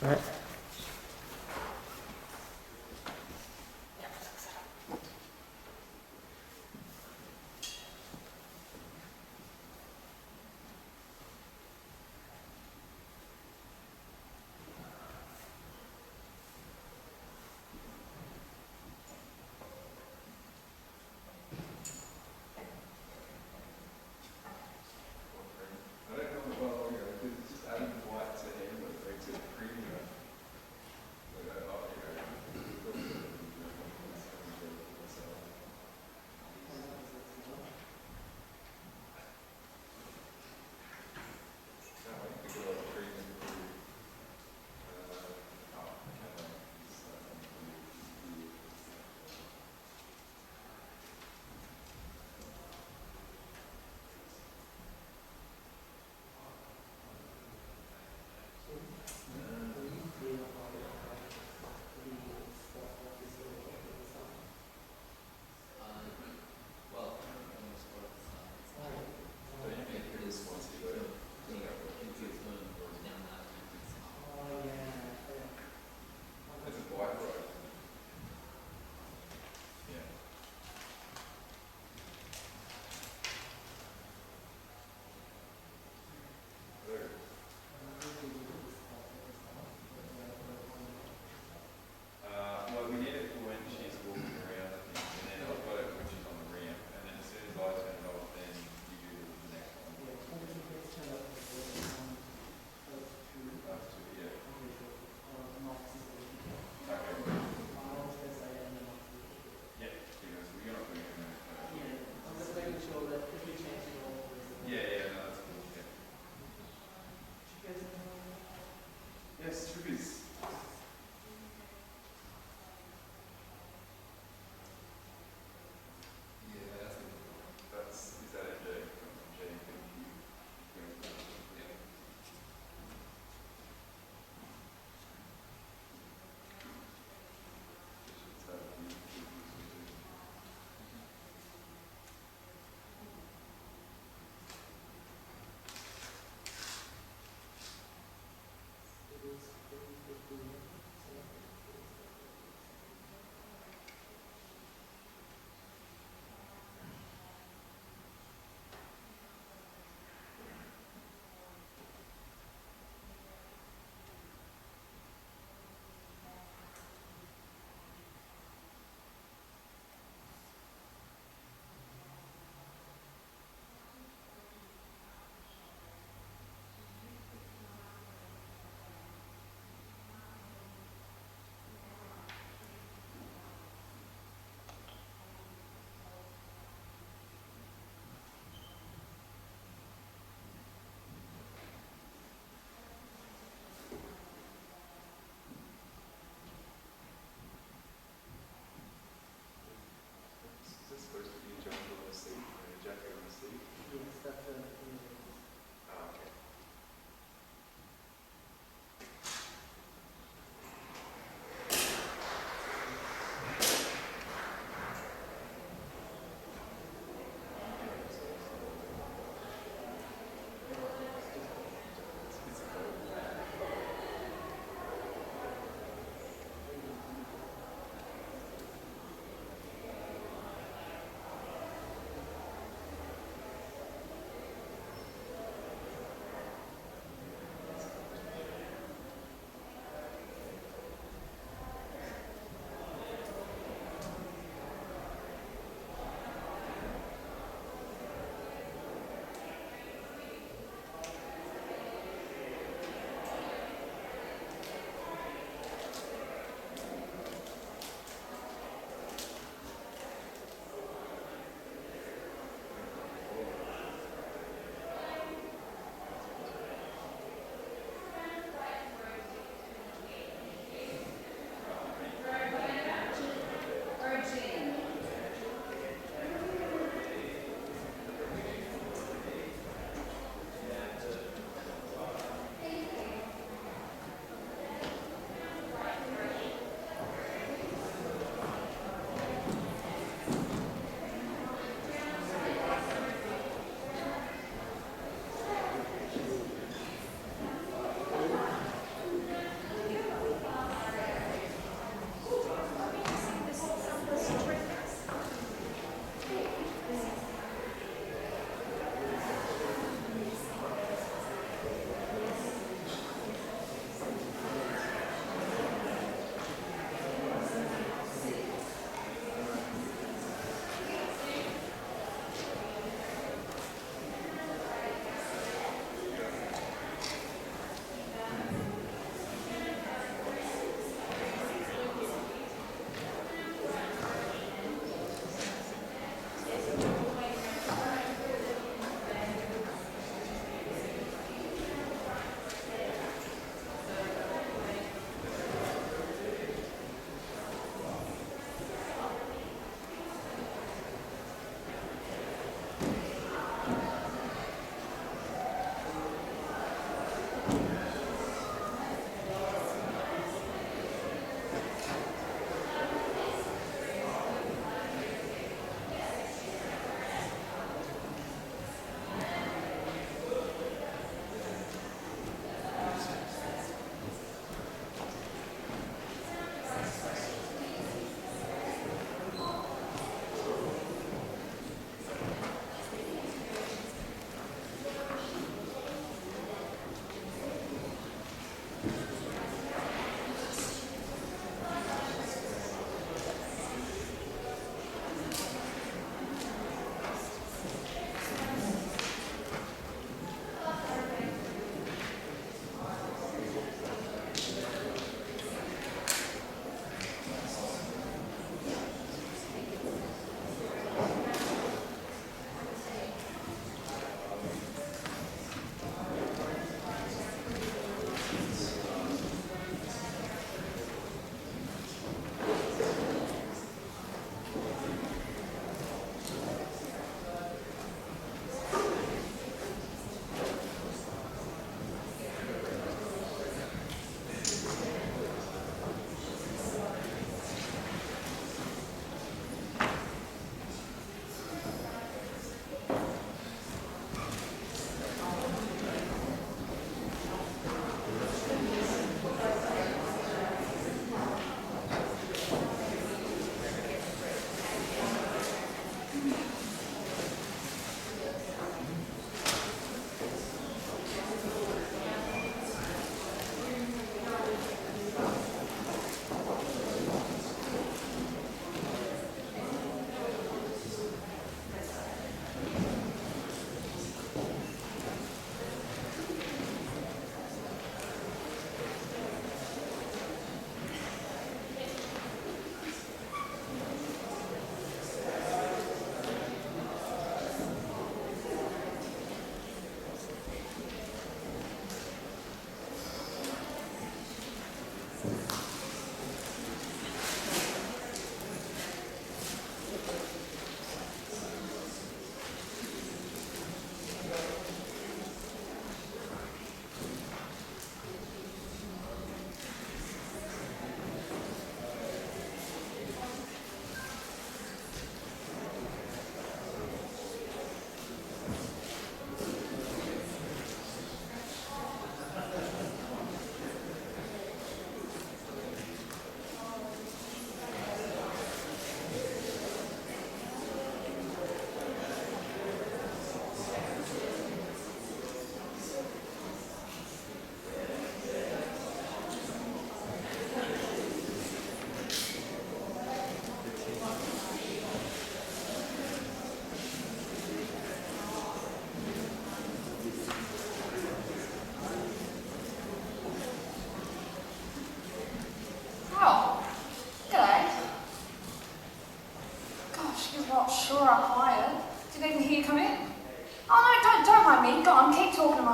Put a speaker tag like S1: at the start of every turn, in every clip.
S1: All right.
S2: I don't know about all you guys, it's just adding white to him that makes it creamier.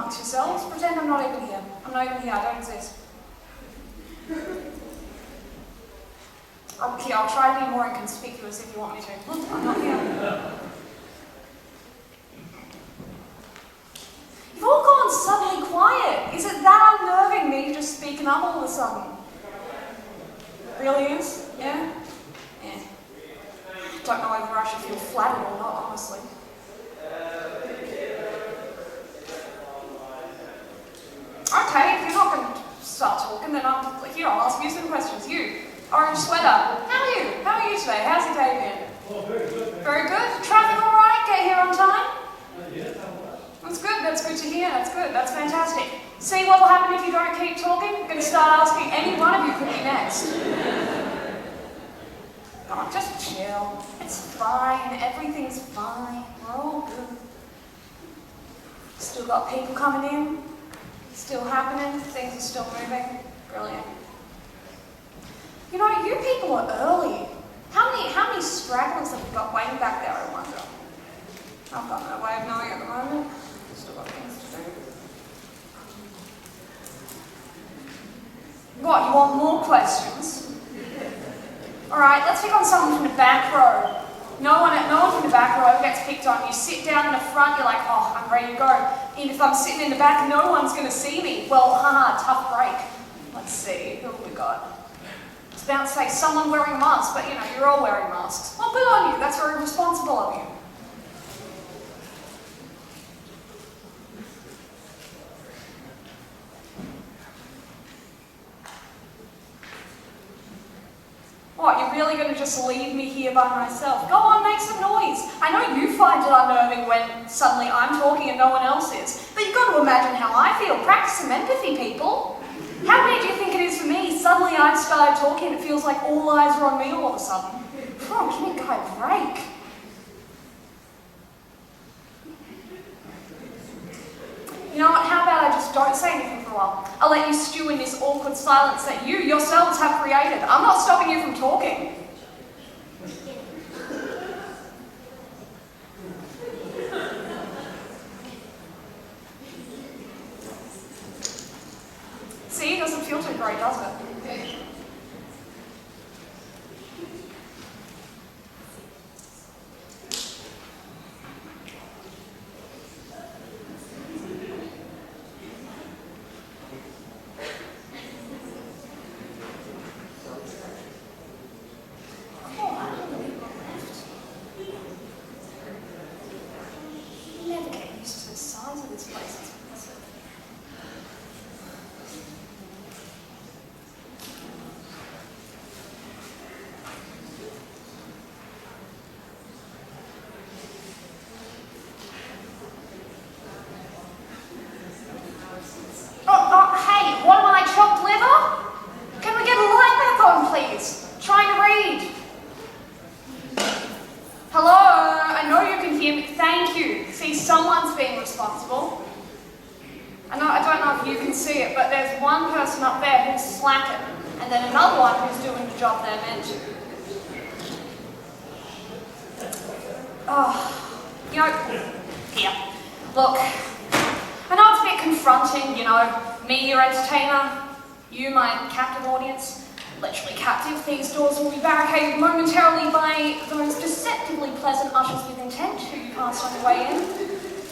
S1: amongst yourselves. Pretend I'm not even here. I'm not even here. I don't exist. Okay, I'll try to be more inconspicuous if you want me to. Look, I'm not here. You've all gone suddenly quiet. Is it that unnerving, me just speaking up all of a sudden? It really is? Yeah? Yeah. Don't know whether I should feel flattered or not, honestly. Okay, if you're not going to start talking, then I'll ask you some questions. You, orange sweater, how are you? How are you today? How's your day been?
S2: Oh, very good.
S1: Very good? Traffic all right? Get here on time?
S2: Yeah,
S1: That's good to hear. That's good. That's fantastic. See what will happen if you don't keep talking? I'm going to start asking. Any one of you could be next. Oh, just chill. It's fine. Everything's fine. We're all good. Still got people coming in. Still happening. Things are still moving. Brilliant. You know, you people are early. How many stragglers have you got waiting back there, I wonder? I've got no way of knowing at the moment. Still got things to do. What, you want more questions? Alright, let's pick on someone from the back row. No one from the back row ever gets picked on. You sit down in the front, you're like, oh, I'm ready to go. And if I'm sitting in the back, no one's going to see me. Well, haha, tough break. Let's see, who have we got? I was about to say someone wearing a mask, but you know, you're all wearing masks. Well, good on you, that's very responsible of you. What, you're really going to just leave me here by myself? Go on, make some noise. I know you find it unnerving when suddenly I'm talking and no one else is, but you've got to imagine how I feel. Practice some empathy, people. How weird do you think it is for me? Suddenly I've started talking and it feels like all eyes are on me all of a sudden. Oh, give me a guy a break. You know what, how about I just don't say anything for a while? I'll let you stew in this awkward silence that you yourselves have created. I'm not stopping you from talking. See, it doesn't feel too great, does it? Hey, what am I, chopped liver? Can we get a light back on, please? Trying to read. Hello, I know you can hear me. Thank you. See, someone's being responsible. I don't know if you can see it, but there's one person up there who's slacking, and then another one who's doing the job they're meant to. Oh, you know, here, look. I know it's a bit confronting, you know, me, your entertainer, you, my captive audience, literally captive. These doors will be barricaded momentarily by those deceptively pleasant ushers with intent who you passed on your way in.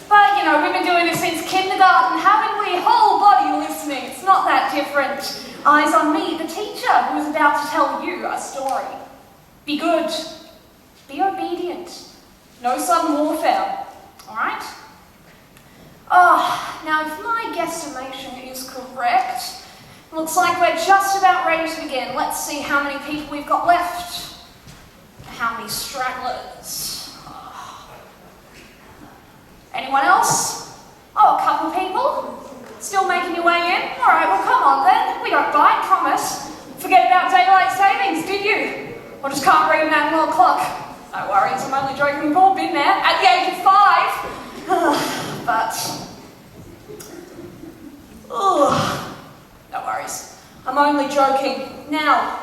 S1: But, you know, we've been doing this since kindergarten, haven't we? Whole body listening, it's not that different. Eyes on me, the teacher who is about to tell you a story. Be good. Be obedient. No sudden warfare. Alright? Oh, now if my guesstimation is correct, looks like we're just about ready to begin. Let's see how many people we've got left. How many stragglers? Oh. Anyone else? Oh, a couple people? Still making your way in? Alright, well come on then. We don't bite, promise. Forget about daylight savings, did you? Or just can't read an analog clock? No worries, I'm only joking. We've all been there at the age of 5. But, no worries. I'm only joking. Now,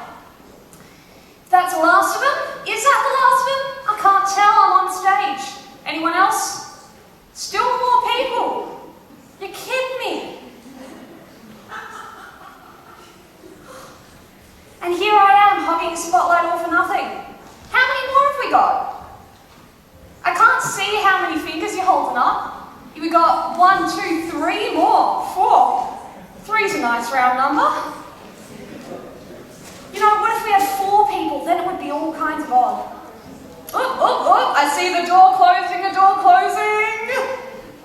S1: if that's the last of them, is that the last of them? I can't tell, I'm on stage. Anyone else? Still more people. You're kidding. is a nice round number. You know, what if we had 4 people? Then it would be all kinds of odd. Oh, I see the door closing,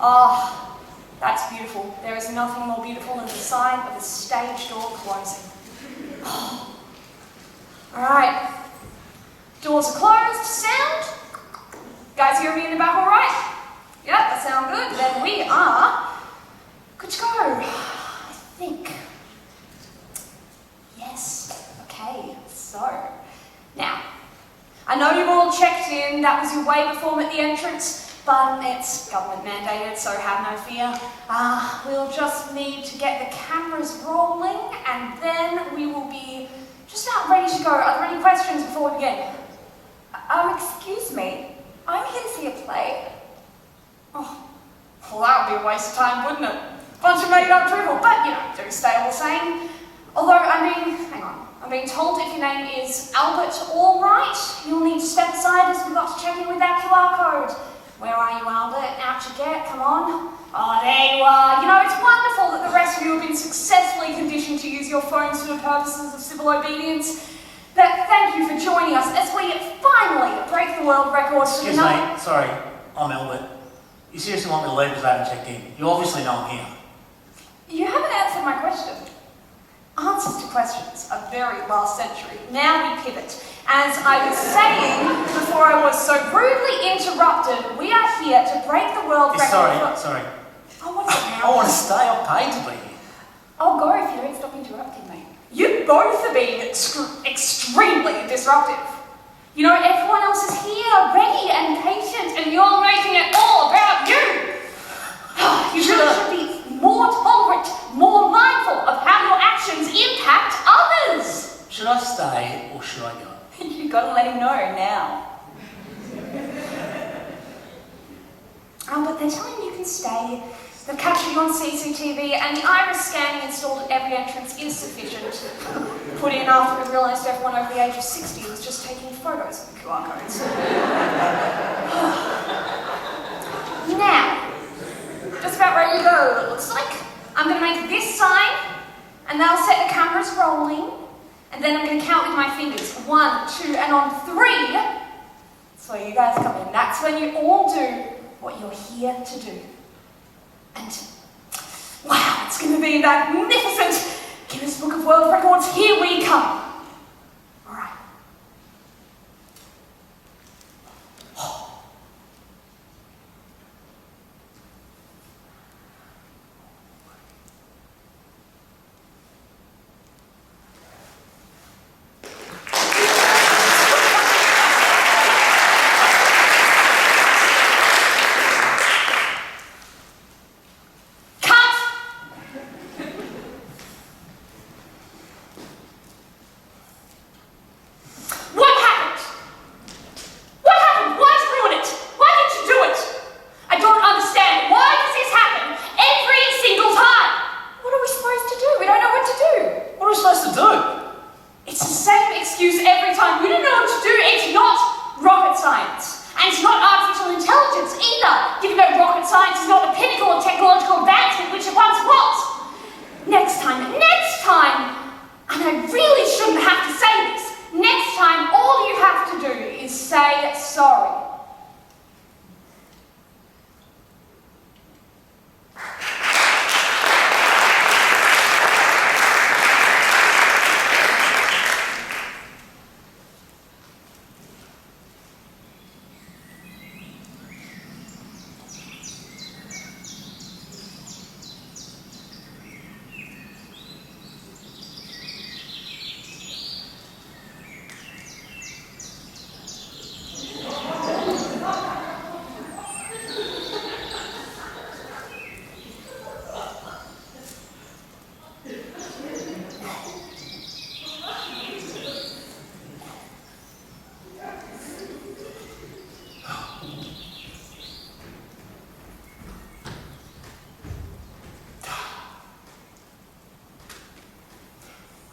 S1: Ah, that's beautiful. There is nothing more beautiful than the sign of a stage door closing. Alright. Doors are closed. Sound? Guys hear me in the back all right? Yep, that sounds good. Then we are good to go. I think. Yes. Okay, so now, I know you've all checked in. That was your waiver form at the entrance. But it's government mandated, so have no fear. We'll just need to get the cameras rolling, and then we will be just about ready to go. Are there any questions before we begin?
S2: Excuse me. I'm here to see a play.
S1: Oh, well, that would be a waste of time, wouldn't it? Bunch of made-up drivel, but, you know, do stay all the same. Although, hang on. I'm being told if your name is Albert Allwright, you'll need to step aside as we've got to check in with that QR code. Where are you, Albert? Out you get, come on. Oh, there you are. You know, it's wonderful that the rest of you have been successfully conditioned to use your phones for the purposes of civil obedience. Thank you for joining us as we finally break the world record.
S3: Excuse me, sorry, I'm Albert. You seriously want me to leave because I haven't checked in? You obviously know I'm here.
S1: You haven't answered my question. Answers to questions are very last century. Now we pivot. As I was saying before I was so rudely interrupted, we are here to break the world record.
S3: Sorry.
S1: Oh, what is it now?
S3: I want to stay. I'm paid to be here.
S1: I'll go if you don't stop interrupting me. You both are being extremely disruptive. You know, everyone else is here, ready and patient, and you're making it all about you. You should be more tolerant, more mindful of how your actions impact others.
S3: Should I stay or should I go?
S2: You've got to let him know now.
S1: But they're telling me you can stay. They've captured you on CCTV, and the iris scanning installed at every entrance is sufficient. Put in after we realised everyone over the age of 60 was just taking photos of the QR codes. Now, just about ready to go, it looks like. I'm going to make this sign, and that'll set the cameras rolling, and then I'm going to count with my fingers. 1, 2, and on 3, that's where you guys come in. That's when you all do what you're here to do. And, wow, it's going to be magnificent. Guinness Book of World Records, here we come. All right.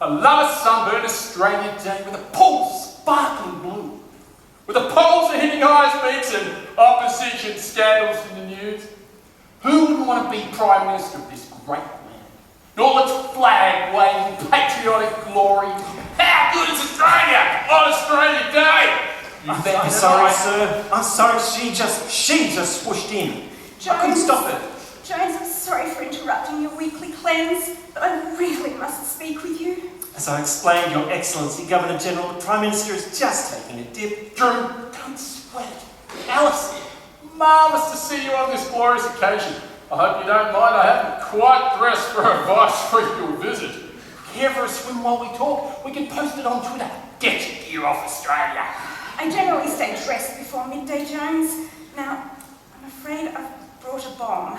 S4: I love a sunburned Australian day with a pulse sparkling blue, with a pulse of hitting high speeds and opposition scandals in the news. Who wouldn't want to be Prime Minister of this great land? In all its flair away in patriotic glory. How good is Australia on Australia Day?
S5: I'm sorry, sir. I'm sorry, she just swooshed in. I couldn't stop her.
S2: Jones, I'm sorry for interrupting your weekly cleanse, but I really must speak with you.
S5: As I explained, Your Excellency, Governor General, the Prime Minister is just taking a dip.
S4: Drew, don't sweat it. Alice, marvellous to see you on this glorious occasion. I hope you don't mind I haven't quite dressed for a vice-regal visit. Care for a swim while we talk? We can post it on Twitter. Get your gear off, Australia.
S2: I generally stay dressed before midday, Jones. Now, I'm afraid I've brought a bomb.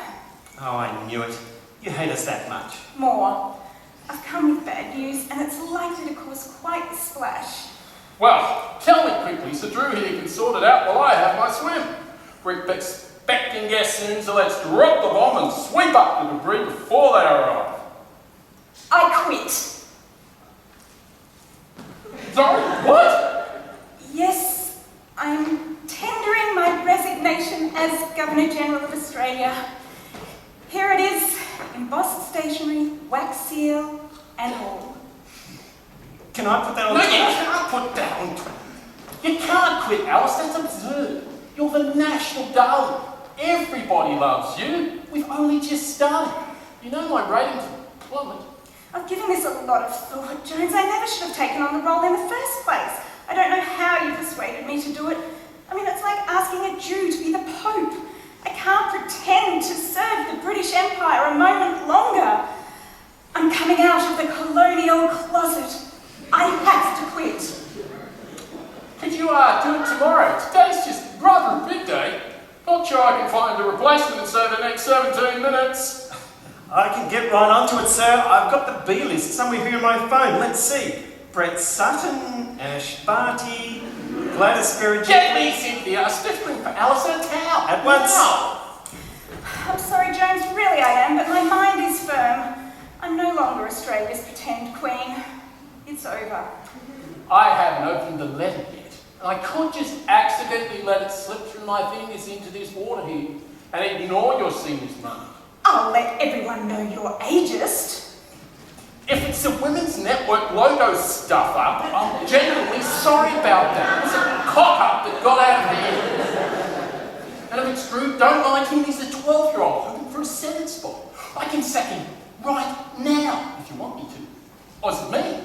S5: Oh, I knew it. You hate us that much.
S2: More. I've come with bad news, and it's likely to cause quite a splash.
S4: Well, tell me quickly so Drew here can sort it out while I have my swim. We're expecting guests soon, so let's drop the bomb and sweep up the debris before they arrive.
S2: I quit.
S4: Sorry, what?
S2: Yes, I'm tendering my resignation as Governor-General of Australia. Here it is, embossed stationery, wax seal, and all.
S5: Can I put that on
S4: No,
S5: Twitter?
S4: you can't put that on Twitter. You can't quit, Alice. That's absurd. You're the national darling. Everybody loves you. We've only just started. You know my ratings plummet.
S2: I've given this a lot of thought, Jones. I never should have taken on the role in the first place. I don't know how you persuaded me to do it. I mean, it's like asking a Jew to be the Pope. I can't pretend to serve the British Empire a moment longer. I'm coming out of the colonial closet. I have to quit.
S4: Could you do it tomorrow? Today's just rather a big day. Not sure I can find a replacement in, say, the next 17 minutes.
S5: I can get right onto it, sir. I've got the B list somewhere here on my phone. Let's see. Brett Sutton, Ash Barty, Gladys Berejiklian.
S4: Get me, Cynthia, a stiff drink for Alice and a towel.
S5: At once.
S4: Now.
S2: I'm sorry, Jones, really I am, but my mind is firm. I'm no longer Australia's pretend queen. It's over.
S4: I haven't opened the letter yet, and I could just accidentally let it slip through my fingers into this water here and ignore your senior's money.
S2: I'll let everyone know you're ageist.
S4: If it's the Women's Network logo stuff up, I'm genuinely sorry about that. It was a cock-up that got out of hand. And if it's true, don't mind him, he's a 12-year-old hoping for a 7 spot. I can sack him right now if you want me to. Or is it me?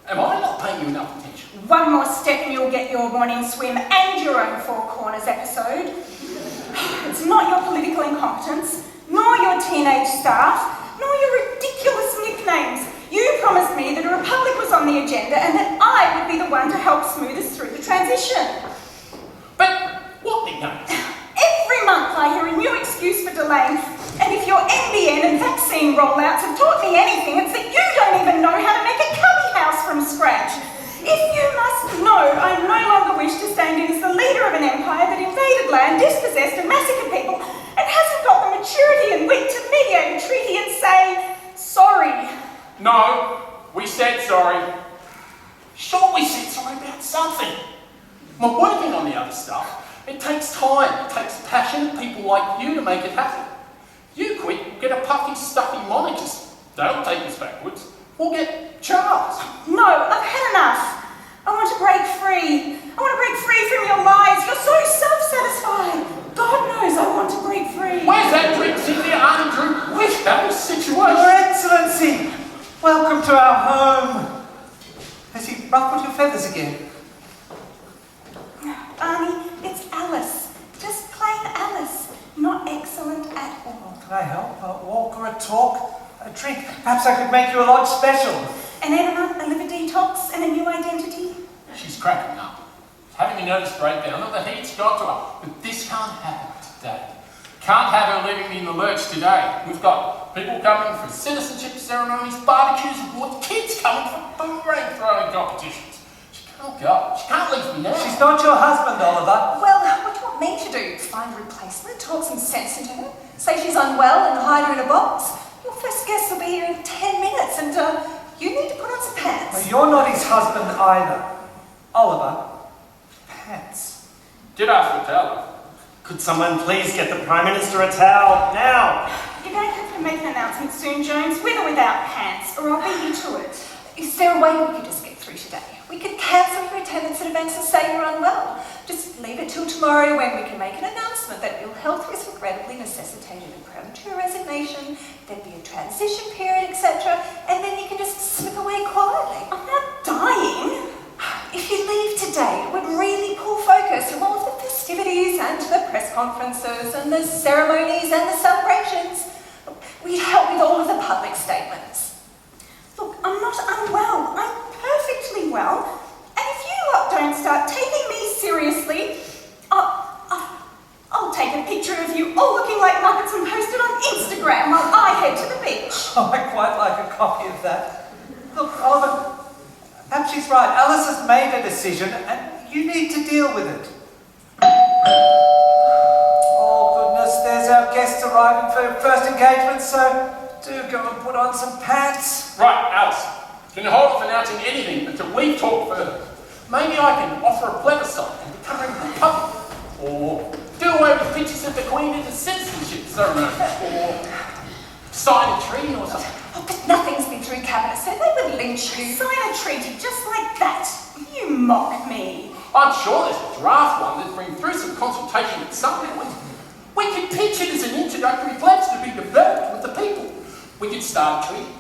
S4: Am I not paying you enough attention?
S2: One more step and you'll get your morning swim and your own Four Corners episode. It's not your political incompetence, nor your teenage staff, nor your ridiculous nicknames. You promised me that a republic was on the agenda and that I would be the one to help smooth us through the transition.
S4: But what nicknames?
S2: Every month I hear a new excuse for delaying, and if your NBN and vaccine rollouts have taught me anything, it's that you don't even know how to make a cubby house from scratch. If you must know, I no longer wish to stand in as the leader of an empire that invaded land, dispossessed and massacred people, and hasn't got the maturity and wit to mediate a treaty and say, sorry.
S4: No, we said sorry. Sure, we said sorry about something. We're working on the other stuff. It takes time, it takes passionate people like you to make it happen. You quit, we'll get a puffy, stuffy monarchist. They'll take us backwards. We'll get Charles.
S2: No, I've had enough. I want to break free. I want to break free from your lies. You're so self-satisfied. God knows I want to break free.
S4: Where's that drink, Cynthia? Andrew, we've had a situation.
S6: Your Excellency, welcome to our home. Has he ruffled your feathers again?
S2: Barney, it's Alice. Just plain Alice. Not excellent at all.
S6: Can I help? A walk or a talk? A drink? Perhaps I could make you a lodge special.
S2: An enema, a liver detox, and a new identity.
S4: She's cracking up. Having a nervous breakdown, not the heat's got to her. But this can't happen today. Can't have her leaving me in the lurch today. We've got people coming for citizenship ceremonies, barbecues, awards, kids coming for boomerang throwing competitions. She can't go. She can't leave me now.
S6: She's not your husband, Oliver.
S1: Well, what do you want me to do? Find a replacement? Talk some sense into her? Say she's unwell and hide her in a box? Your first guest will be here in 10 minutes and you need to put on some pants.
S6: Well, you're not his husband either. Oliver, pants.
S4: Did ask for a towel.
S5: Could someone please get the Prime Minister a towel now?
S2: You're going to have can make an announcement soon, Jones, with or without pants, or I'll beat you to it.
S7: Is there a way we could just get through today? We could cancel your attendance at events and say you're unwell. Just leave it till tomorrow when we can make an announcement that ill health was regrettably necessitated a premature resignation, there'd be a transition period, etc. And then you can just slip away quietly.
S2: I'm not dying.
S7: If you leave today, it would really pull focus from all of the festivities and the press conferences and the ceremonies and the celebrations. We'd help with all of the public statements.
S2: Look, I'm not unwell. I'm perfectly well. And if you lot don't start taking me seriously, I'll take a picture of you all looking like Muppets and post it on Instagram while I head to the beach.
S6: Oh, I quite like a copy of that. Look, Oliver, perhaps she's right. Alice has made a decision and you need to deal with it. Oh, goodness, there's our guest arriving for her first engagement, so do go and put on some pants.
S4: Right, Alice. Can you hold off announcing anything until we've talked further? Maybe I can offer a plebiscite and become a republic. Or do away with pictures of the Queen in the citizenship ceremony. Or sign a treaty or something.
S7: Oh, but nothing's been through cabinet, so they would lynch you.
S2: Sign a treaty just like that. You mock me.
S4: I'm sure there's a draft one that's been through some consultation at some point. We could pitch it as an introductory pledge to be developed with the people. We could start a treaty,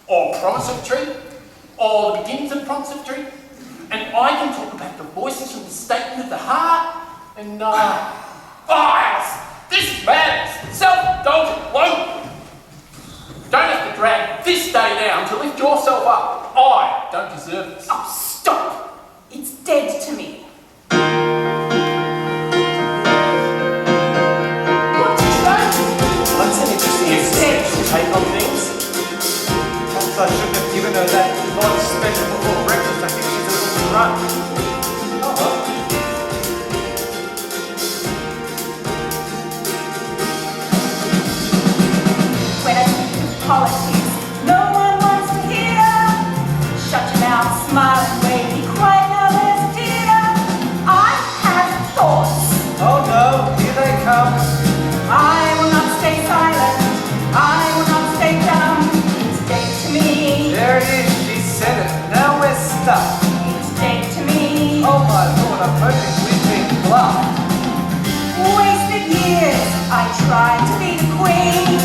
S4: or promise of a treaty, or the beginnings of promise of a treaty. And I can talk about the voices from the statement of the heart, and Alice, this is madness, self-indulgent, low. Don't have to drag this day down to lift yourself up. I don't deserve this.
S2: Oh, stop. It's dead to me.
S7: What did you say?
S5: That's an interesting existential take on things.
S6: Perhaps I shouldn't have given her that lunch special before breakfast. I think she's a little drunk. Oh, well.
S2: When I speak of politics, no one wants to hear. Shut your mouth, smile and wave, be quiet now, there's a dear. I have thoughts.
S6: Oh no, here they come.
S2: I will not stay silent. I will not stay dumb. It's dead to me.
S6: There it is, she said it. Now we're stuck.
S2: It's dead to me.
S6: Oh my lord, I'm hoping we've been bluffed.
S2: Wasted years. I tried to be the queen.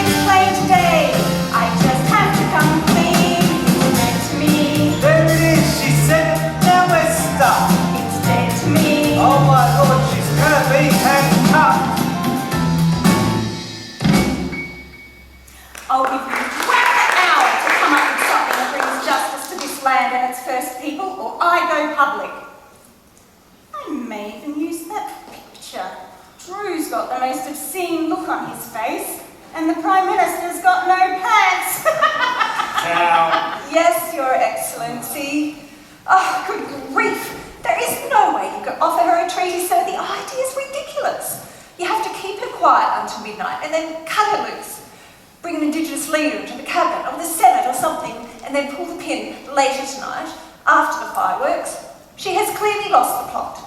S2: It's plain today. I just have to come clean. It's dead to me.
S6: There it is, she said it. Now we're stuck.
S2: It's dead to me.
S6: Oh my lord, she's gonna be handcuffed.
S2: I'll give you 1 hour to come up with something that brings justice to this land and its first people, or I go public. I may even use that picture. Drew's got the most obscene look on his face, and the Prime Minister's got no pants.
S5: Now,
S7: Yes, Your Excellency. Oh, good grief. There is no way you could offer her a treaty, sir. The idea is ridiculous. You have to keep her quiet until midnight and then cut her loose. Bring an Indigenous leader into the cabinet or the Senate or something, and then pull the pin later tonight, after the fireworks. She has clearly lost the plot.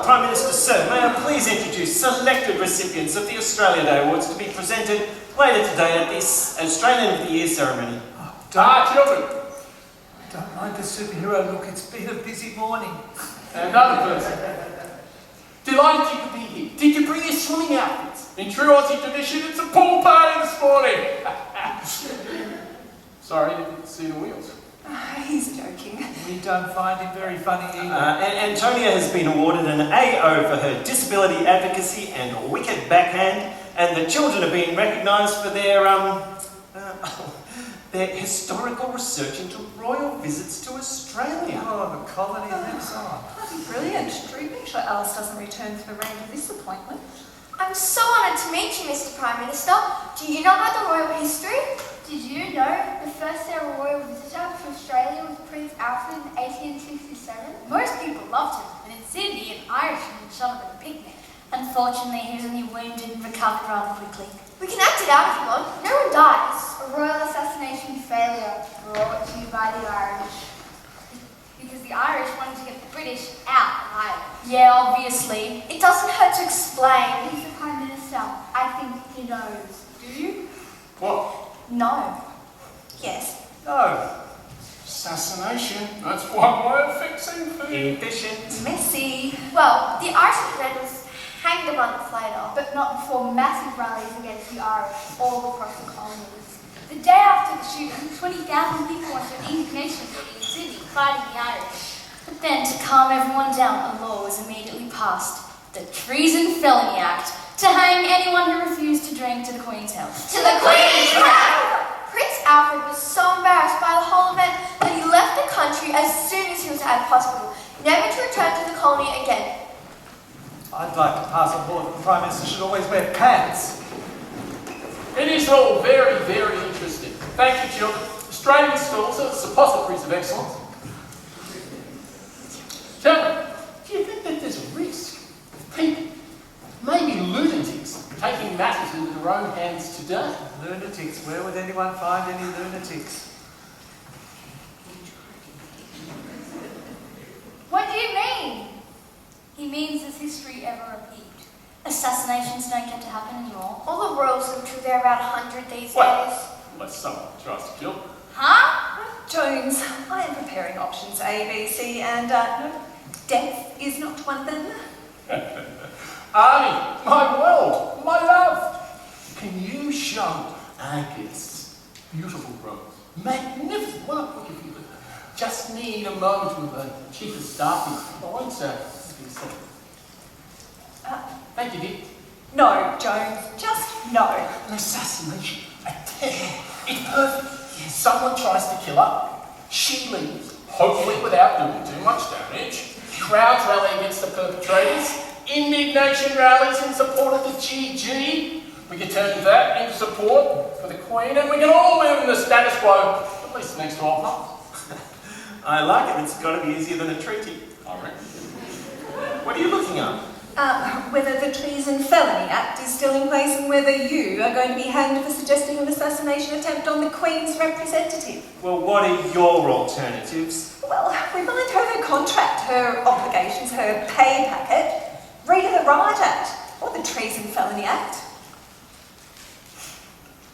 S5: Prime Minister, sir, may I please introduce selected recipients of the Australia Day Awards to be presented later today at this Australian of the Year ceremony.
S4: Children,
S6: Don't mind the superhero look, it's been a busy morning.
S4: another person. Delighted you could be here. Did you bring your swimming outfits? In true Aussie tradition, it's a pool party this morning. Sorry, I didn't see the wheels.
S7: He's joking.
S6: We don't find him very funny either.
S5: Antonia has been awarded an AO for her disability advocacy and wicked backhand, and the children are being recognised for their historical research into royal visits to Australia.
S6: Oh, the colony lives on.
S7: Bloody brilliant. Drew, make sure Alice doesn't return for the range of this appointment.
S8: I'm so honoured to meet you, Mr. Prime Minister. Do you know about the royal history? Did you know the first ever royal visitor to Australia was Prince Alfred in 1867?
S9: Most people loved him, and in Sydney, an Irishman shot him at a picnic. Unfortunately, he was only wounded and recovered rather quickly.
S8: We can act it out if you want. No one dies. A royal assassination failure brought to you by the Irish.
S9: Because the Irish wanted to get the British out of Ireland.
S1: Yeah, obviously.
S8: It doesn't hurt to explain. Mr. Prime Minister, I think he knows.
S9: No.
S2: Yes.
S5: No.
S4: Assassination. That's one way of fixing things.
S5: Efficient.
S2: Messy.
S8: Well, the Irishman was hanged a month later.
S9: But not before massive rallies against the Irish all across the colonies. The day after the shooting, 20,000 people went to an indignation meeting in Sydney fighting the Irish. But then, to calm everyone down, a law was immediately passed. The Treason Felony Act, to hang anyone who refused to drink to the Queen's health.
S8: To the Queen's health! Prince Alfred was so embarrassed by the whole event that he left the country as soon as he was out of hospital, never to return to the colony again.
S6: I'd like to pass a law that the Prime Minister should always wear pants.
S4: It is all very, very interesting. Thank you, children. Australian schools are the suppositories of excellence. Tell me, do you think that there's a risk of people, maybe lunatics, taking matters into their own hands today?
S6: Lunatics? Where would anyone find any lunatics?
S9: What do you mean? He means, does history ever repeat? Assassinations don't get to happen anymore.
S8: All the royals live to they're about 100 these
S4: Well,
S8: days.
S4: unless someone tries to kill them.
S9: Huh?
S2: Jones, I am preparing options A, B, C, and no, death is not one of them.
S4: Arnie, my world, my love, can you show our guests beautiful rooms? Magnificent. What a if you could just need a moment with the chief of staff in mind, sir. Thank you, Dick.
S2: No, Jones, just no.
S4: An assassination, a tear. It's perfect. Someone tries to kill her. She leaves, hopefully without doing too much damage. Crowds rally against the perpetrators. Indignation rallies in support of the GG. We can turn that into support for the Queen, and we can all live in the status quo, at least the next 12 months.
S5: I like it. It's got to be easier than a treaty.
S4: I reckon.
S5: What are you looking at?
S2: Whether the Treason Felony Act is still in place and whether you are going to be hanged for suggesting an assassination attempt on the Queen's representative.
S5: Well, what are your alternatives?
S2: Well, remind her of her contract, her obligations, her pay packet. Read her the Riot Act or the Treason Felony Act.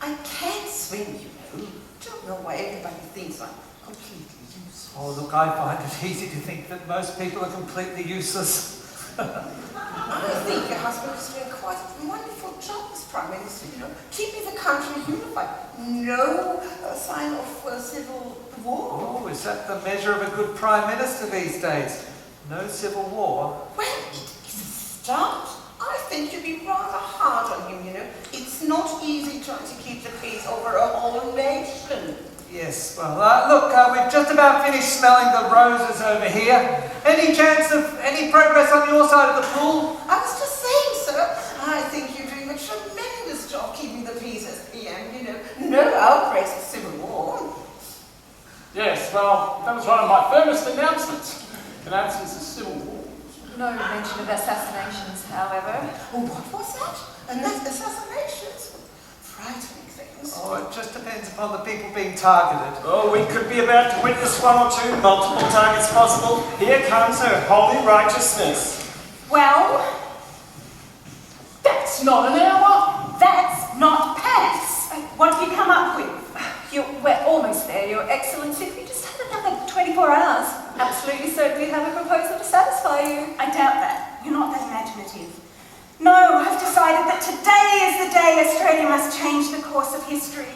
S10: I can't swim, you know. Don't know why everybody thinks I'm completely useless.
S6: Oh, look, I find it easy to think that most people are completely useless.
S10: I think your husband is doing quite a wonderful job as Prime Minister, you know, keeping the country unified. No sign of civil war.
S6: Oh, is that the measure of a good Prime Minister these days? No civil war?
S10: Well, it is a start. I think you'd be rather hard on him, you know. It's not easy trying to keep the peace over a whole nation.
S6: Yes, well, look, we've just about finished smelling the roses over here. Any chance of any progress on your side of the pool?
S10: I was just saying, sir, I think you're doing a tremendous job keeping the peace as PM, you know. No outbreaks of civil war.
S4: Yes, well, that was one of my firmest announcements. Announcements of civil war.
S2: No mention of assassinations, however.
S10: Oh, what was that? And that's assassinations? Frightening things.
S6: Oh, it just depends upon the people being targeted.
S5: Oh, we could be about to witness one or two multiple targets possible. Here comes her holy righteousness.
S2: Well,
S4: That's not an hour.
S2: that's not pants. What have you come up with? We're almost there, Your Excellency. If we just had another 24 hours, absolutely certain we'd have a proposal to satisfy you. I doubt that. You're not that imaginative. No, I've decided that today is the day Australia must change the course of history.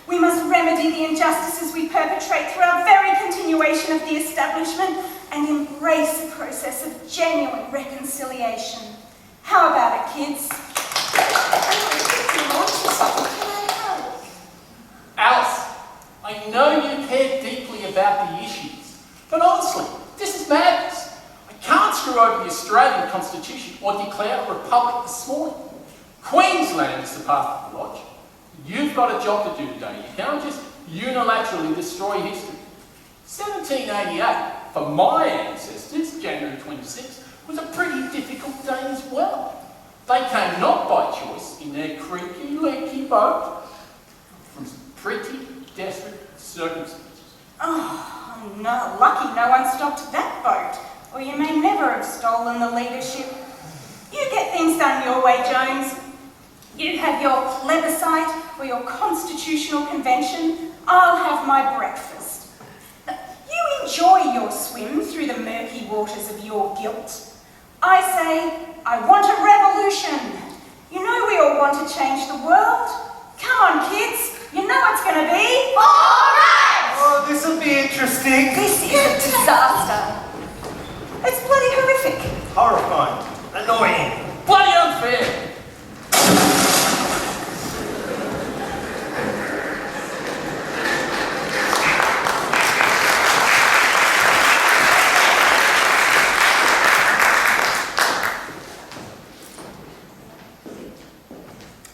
S2: We must remedy the injustices we perpetrate through our very continuation of the establishment and embrace a process of genuine reconciliation. How about it, kids?
S4: Alice, I know you care deeply about the issues, but honestly, this is madness. I can't screw over the Australian Constitution or declare a republic this morning. Queensland is the path of the lodge. You've got a job to do today. You can't just unilaterally destroy history. 1788, for my ancestors, January 26th, was a pretty difficult day as well. They came not by choice in their creaky, leaky boat from some pretty desperate circumstances.
S2: Oh, no, lucky no one stopped that boat, or you may never have stolen the leadership. You get things done your way, Jones. You have your plebiscite, for your constitutional convention, I'll have my breakfast. You enjoy your swim through the murky waters of your guilt. I say, I want a revolution. You know we all want to change the world. Come on, kids. You know it's going to be...
S8: All right!
S6: Oh, this will be interesting.
S7: This is a disaster. It's bloody horrific.
S5: Horrifying. Annoying.
S4: Bloody unfair!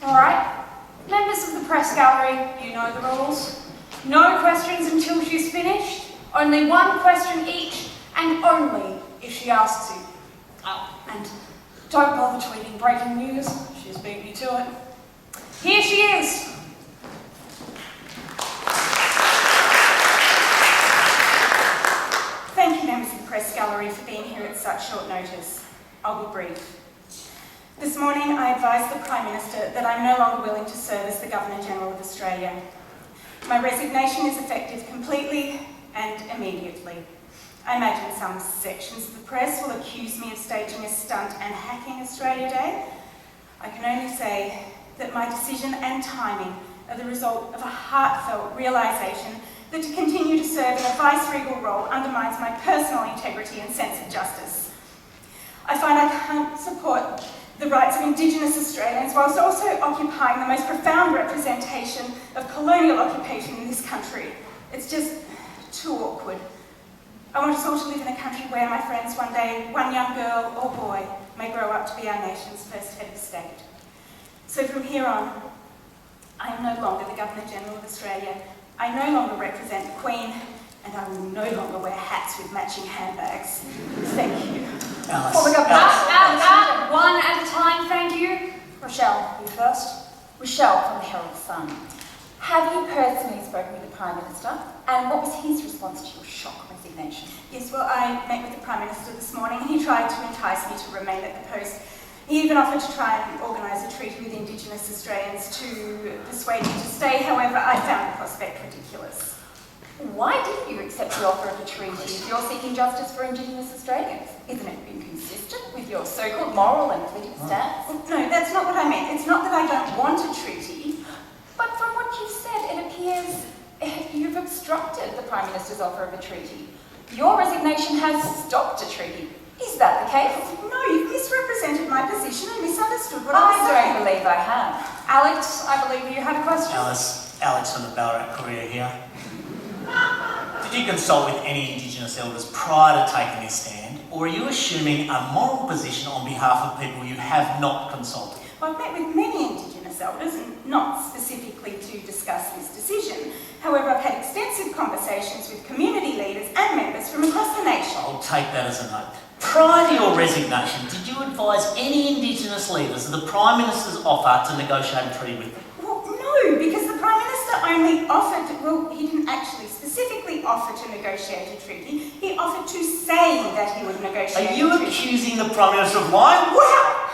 S1: Alright, members of the press gallery, you know the rules. No questions until she's finished, only one question each, and only if she asks you. Oh, and don't bother tweeting breaking news, she's beat me to it. Here she is.
S2: Thank you, members of the press gallery, for being here at such short notice. I'll be brief. This morning, I advised the Prime Minister that I'm no longer willing to serve as the Governor-General of Australia. My resignation is effective completely and immediately. I imagine some sections of the press will accuse me of staging a stunt and hacking Australia Day. I can only say that my decision and timing are the result of a heartfelt realisation that to continue to serve in a vice-regal role undermines my personal integrity and sense of justice. I find I can't support the rights of Indigenous Australians whilst also occupying the most profound representation of colonial occupation in this country. It's just too awkward. I want us all to live in a country where, my friends, one day, one young girl or boy may grow up to be our nation's first head of state. So from here on, I am no longer the Governor-General of Australia. I no longer represent the Queen, and I will no longer wear hats with matching handbags. Thank you.
S3: Alice.
S1: Oh my God, that, one at a time, thank you. Rochelle, you first.
S7: Rochelle from the Herald Sun. Have you personally spoken with the Prime Minister? And what was his response to your shock resignation?
S2: Yes, well, I met with the Prime Minister this morning, and he tried to entice me to remain at the post. He even offered to try and organise a treaty with Indigenous Australians to persuade me to stay. However, I found the prospect ridiculous.
S7: Why didn't you accept the offer of a treaty if you're seeking justice for Indigenous Australians? Isn't it inconsistent with your so-called moral and political stance?
S2: Well, no, that's not what I meant. It's not that I don't want a treaty.
S7: But from what you've said, it appears you've obstructed the Prime Minister's offer of a treaty. Your resignation has stopped a treaty. Is that the case?
S2: No, you've misrepresented my position and misunderstood what I was
S7: I
S2: saying.
S7: don't believe I have.
S1: Alex, I believe you had a question.
S3: Alex from the Ballarat Courier here. Did you consult with any Indigenous elders prior to taking this stand, or are you assuming a moral position on behalf of people you have not consulted?
S2: Well, I've met with many Indigenous elders, and not specifically to discuss this decision. However, I've had extensive conversations with community leaders and members from across the nation.
S3: I'll take that as a note. Prior to your resignation, did you advise any Indigenous leaders of the Prime Minister's offer to negotiate a treaty with them?
S2: Well, no, because the Prime Minister only offered, well, he didn't actually specifically offer to negotiate a treaty. He offered to say that he would negotiate
S3: Are you
S2: a treaty.
S3: accusing the Prime Minister of lying?
S2: Well,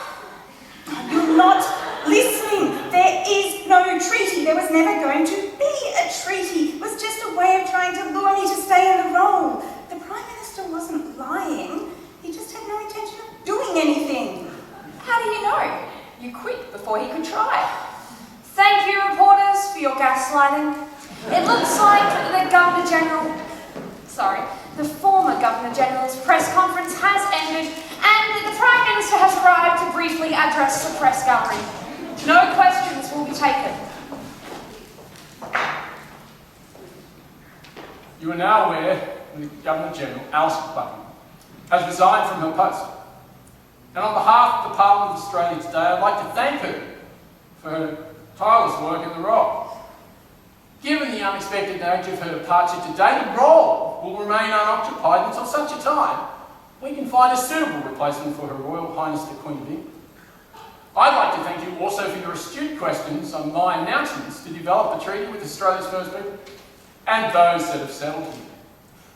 S2: you're not listening. There is no treaty. There was never going to be a treaty. It was just a way of trying to lure me to stay in the role. The Prime Minister wasn't lying. He just had no intention of doing anything.
S7: How do you know? You quit before he could try.
S1: Thank you, reporters, for your gaslighting. It looks like the former Governor-General's press conference has ended, and the Prime Minister has arrived to briefly address the press gallery. No questions will be taken.
S4: You are now aware that the Governor-General, Alice Buckingham, has resigned from her post. And on behalf of the Parliament of Australia today, I'd like to thank her for her tireless work in the role. Given the unexpected nature of her departure today, the role will remain unoccupied until such a time we can find a suitable replacement for Her Royal Highness the Queen of England. I'd like to thank you also for your astute questions on my announcements to develop a treaty with Australia's First People and those that have settled here.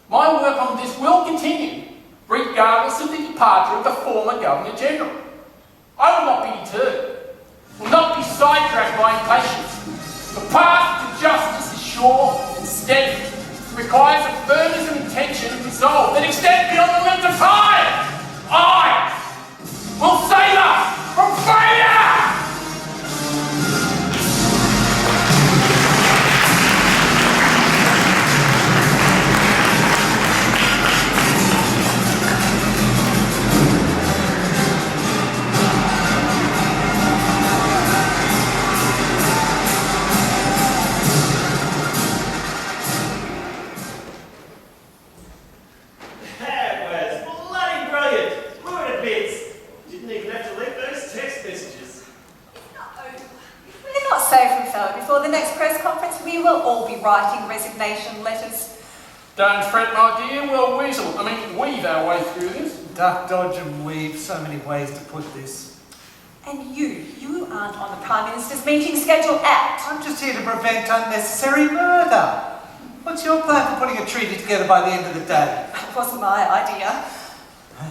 S4: My work on this will continue, regardless of the departure of the former Governor-General. I will not be deterred, will not be sidetracked by impatience. The path to justice is sure and steady. It requires a firmness of intention and resolve that extend beyond the limit of time. I will save us from failure!
S5: That was bloody brilliant. Blew it to bits. Didn't even have to leave those text messages.
S7: We're not safe from failure. Before the next press conference, we will all be writing resignation letters.
S4: Don't fret, my dear, we'll weave our way through this.
S6: Duck, dodge and weave, so many ways to put this.
S7: And you aren't on the Prime Minister's meeting schedule out.
S6: I'm just here to prevent unnecessary murder. What's your plan for putting a treaty together by the end of the day?
S7: That wasn't my idea.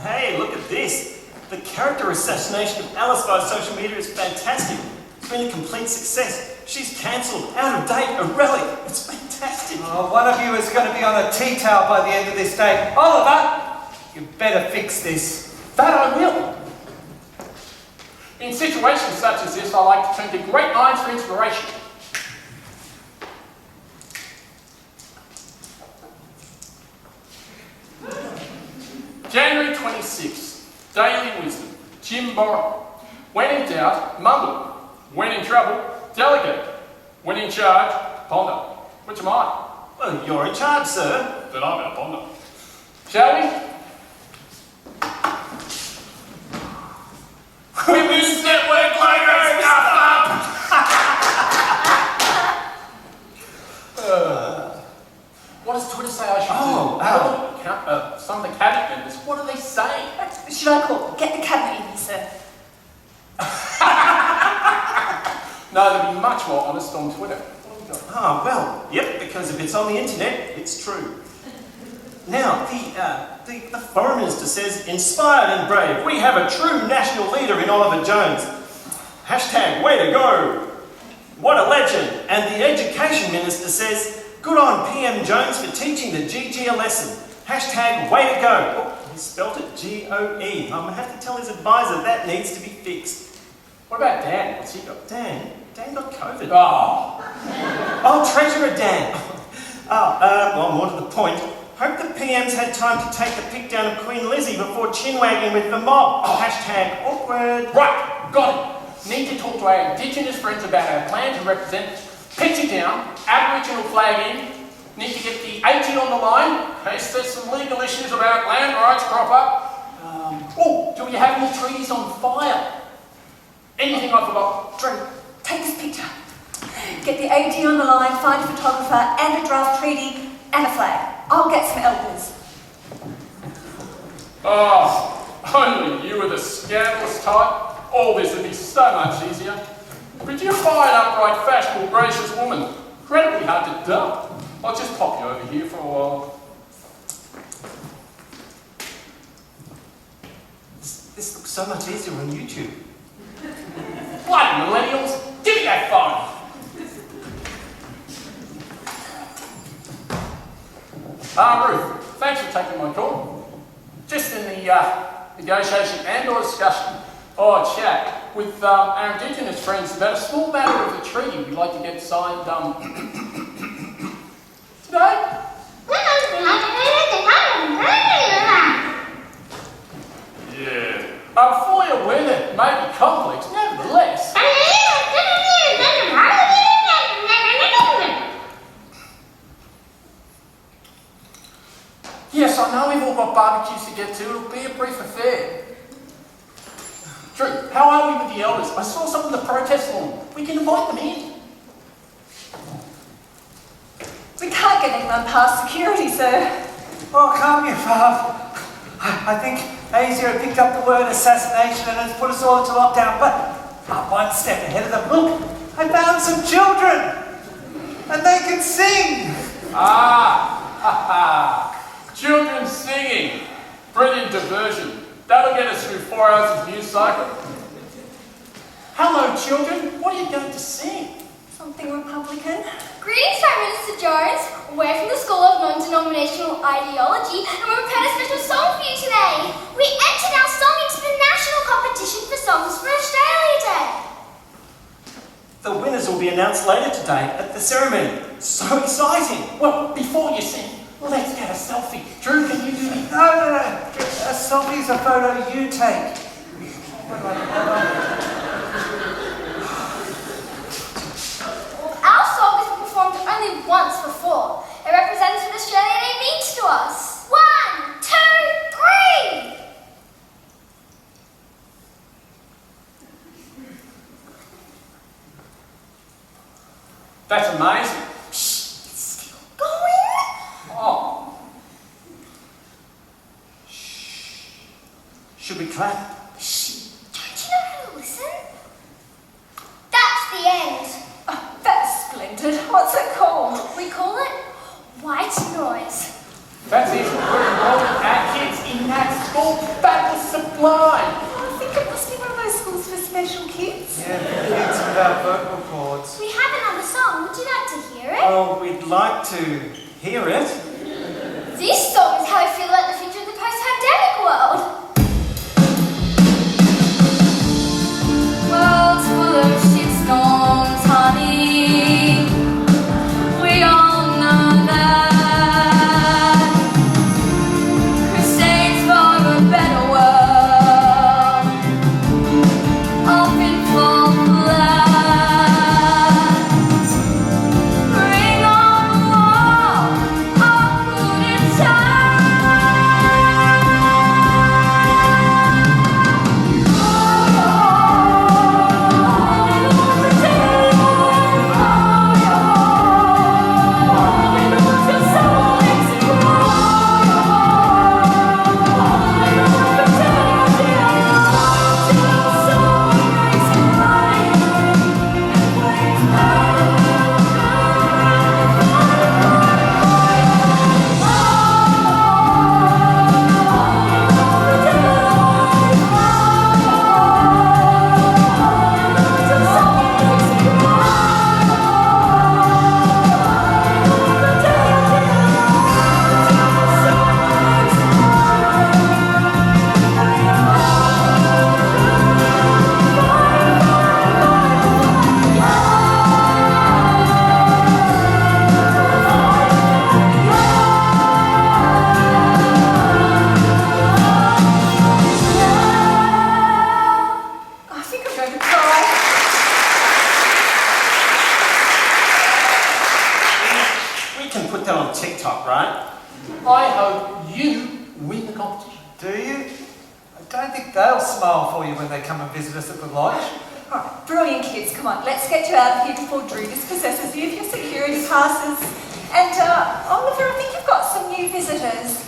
S5: Hey, look at this. The character assassination of Alice via social media is fantastic. It's been a complete success. She's cancelled, out of date, a relic. It's fantastic.
S6: Oh, one of you is going to be on a tea towel by the end of this day. Oliver, you better fix this.
S4: That I will. In situations such as this, I like to turn to great minds for inspiration. January 26th, Daily Wisdom, Jim Borrow. When in doubt, mumble. When in trouble, delegate. When in charge, ponder. Which am I?
S5: Well, you're in charge, sir.
S4: Then I'm going to ponder. Shall we? Women's Network logo stuff up! What does Twitter say I should do? Some of the cabinet members, what do they say?
S7: Should I call? Get the cabinet in here, sir.
S4: No, they'll be much more honest on Twitter.
S5: Oh, well, yep, because if it's on the internet, it's true. Now, the Foreign Minister says, inspired and brave, we have a true national leader in Oliver Jones. Hashtag, way to go. What a legend. And the Education Minister says, good on PM Jones for teaching the GG a lesson. Hashtag, way to go. Oh, he spelt it G-O-E. I'm going to have to tell his advisor that needs to be fixed.
S4: What about Dan? What's he got?
S5: Dan got COVID.
S4: Oh,
S5: Treasurer Dan. Well, more to the point. Hope the PM's had time to take the pick down of Queen Lizzie before chin-wagging with the mob. Hashtag awkward.
S4: Right, got it. Need to talk to our Indigenous friends about our plan to represent. Picture down, Aboriginal flag in. Need to get the AG on the line, in case there's some legal issues about land rights crop up. Do we have any treaties on file? Anything I forgot?
S7: Drew, take this picture. Get the AG on the line, find a photographer and a draft treaty and a flag. I'll get some elders.
S4: Oh, only you were the scandalous type. All this would be so much easier. But you're a fine, upright, fashionable, gracious woman. Incredibly hard to dump. I'll just pop you over here for a while.
S5: This looks so much easier on YouTube.
S4: Bloody millennials, give me that phone! Ruth, thanks for taking my call. Just in the negotiation and or discussion, chat with our Indigenous friends about a small matter of a treaty we'd like to get signed today. Yeah, I'm fully aware that it may be complex, nevertheless. Yes, I know we've all got barbecues to get to. It'll be a brief affair. Drew, how are we with the elders? I saw some of the protest lawn. We can invite them in.
S7: We can't get anyone past security, sir.
S6: Oh, calm your Fav. I think Asia picked up the word assassination and has put us all into lockdown, but I'm one step ahead of them. Look, I found some children, and they can sing.
S4: Children singing. Brilliant diversion. That'll get us through 4 hours of news cycle. Hello, children. What are you going to sing?
S7: Some something Republican.
S9: Greetings, Prime Minister Jones. We're from the School of Non-Denominational Ideology, and we're prepared a special song for you today. We entered our song into the national competition for songs for Australia Day.
S5: The winners will be announced later today at the ceremony. So exciting!
S4: Well, before you sing, let's get a selfie. Drew, can you do me?
S6: No. A selfie's a photo you take.
S9: Our song has been performed only once before. It represents what Australia Day means to us. 1, 2, 3!
S4: That's amazing.
S9: Shh, it's still going.
S4: Oh,
S5: Should we clap?
S9: Shh, don't you know how to listen? That's the end.
S7: Oh, that's splendid. What's it called?
S9: We call it white noise.
S4: that's it. Our kids in that school, that was sublime.
S7: Oh, I think it must be one of those schools for special kids.
S6: Yeah, for kids without vocal cords.
S9: We have another song. Would you like to hear it?
S5: Well, we'd like to hear it.
S9: This song is how I feel about the future of the post-pandemic world. World's full of shitstorms, honey. We all know that. Crusades for a better world. Up in full blast. Bring on the war. I'll put it
S7: I think I'm going to cry.
S5: We can put that on TikTok, right?
S4: I hope you win the competition.
S6: Do you? I don't think they'll smile for you when they come and visit us at the lodge.
S7: All right, brilliant kids, come on, let's get you out of here before Drew dispossesses you of your security passes. And Oliver, I think you've got some new visitors.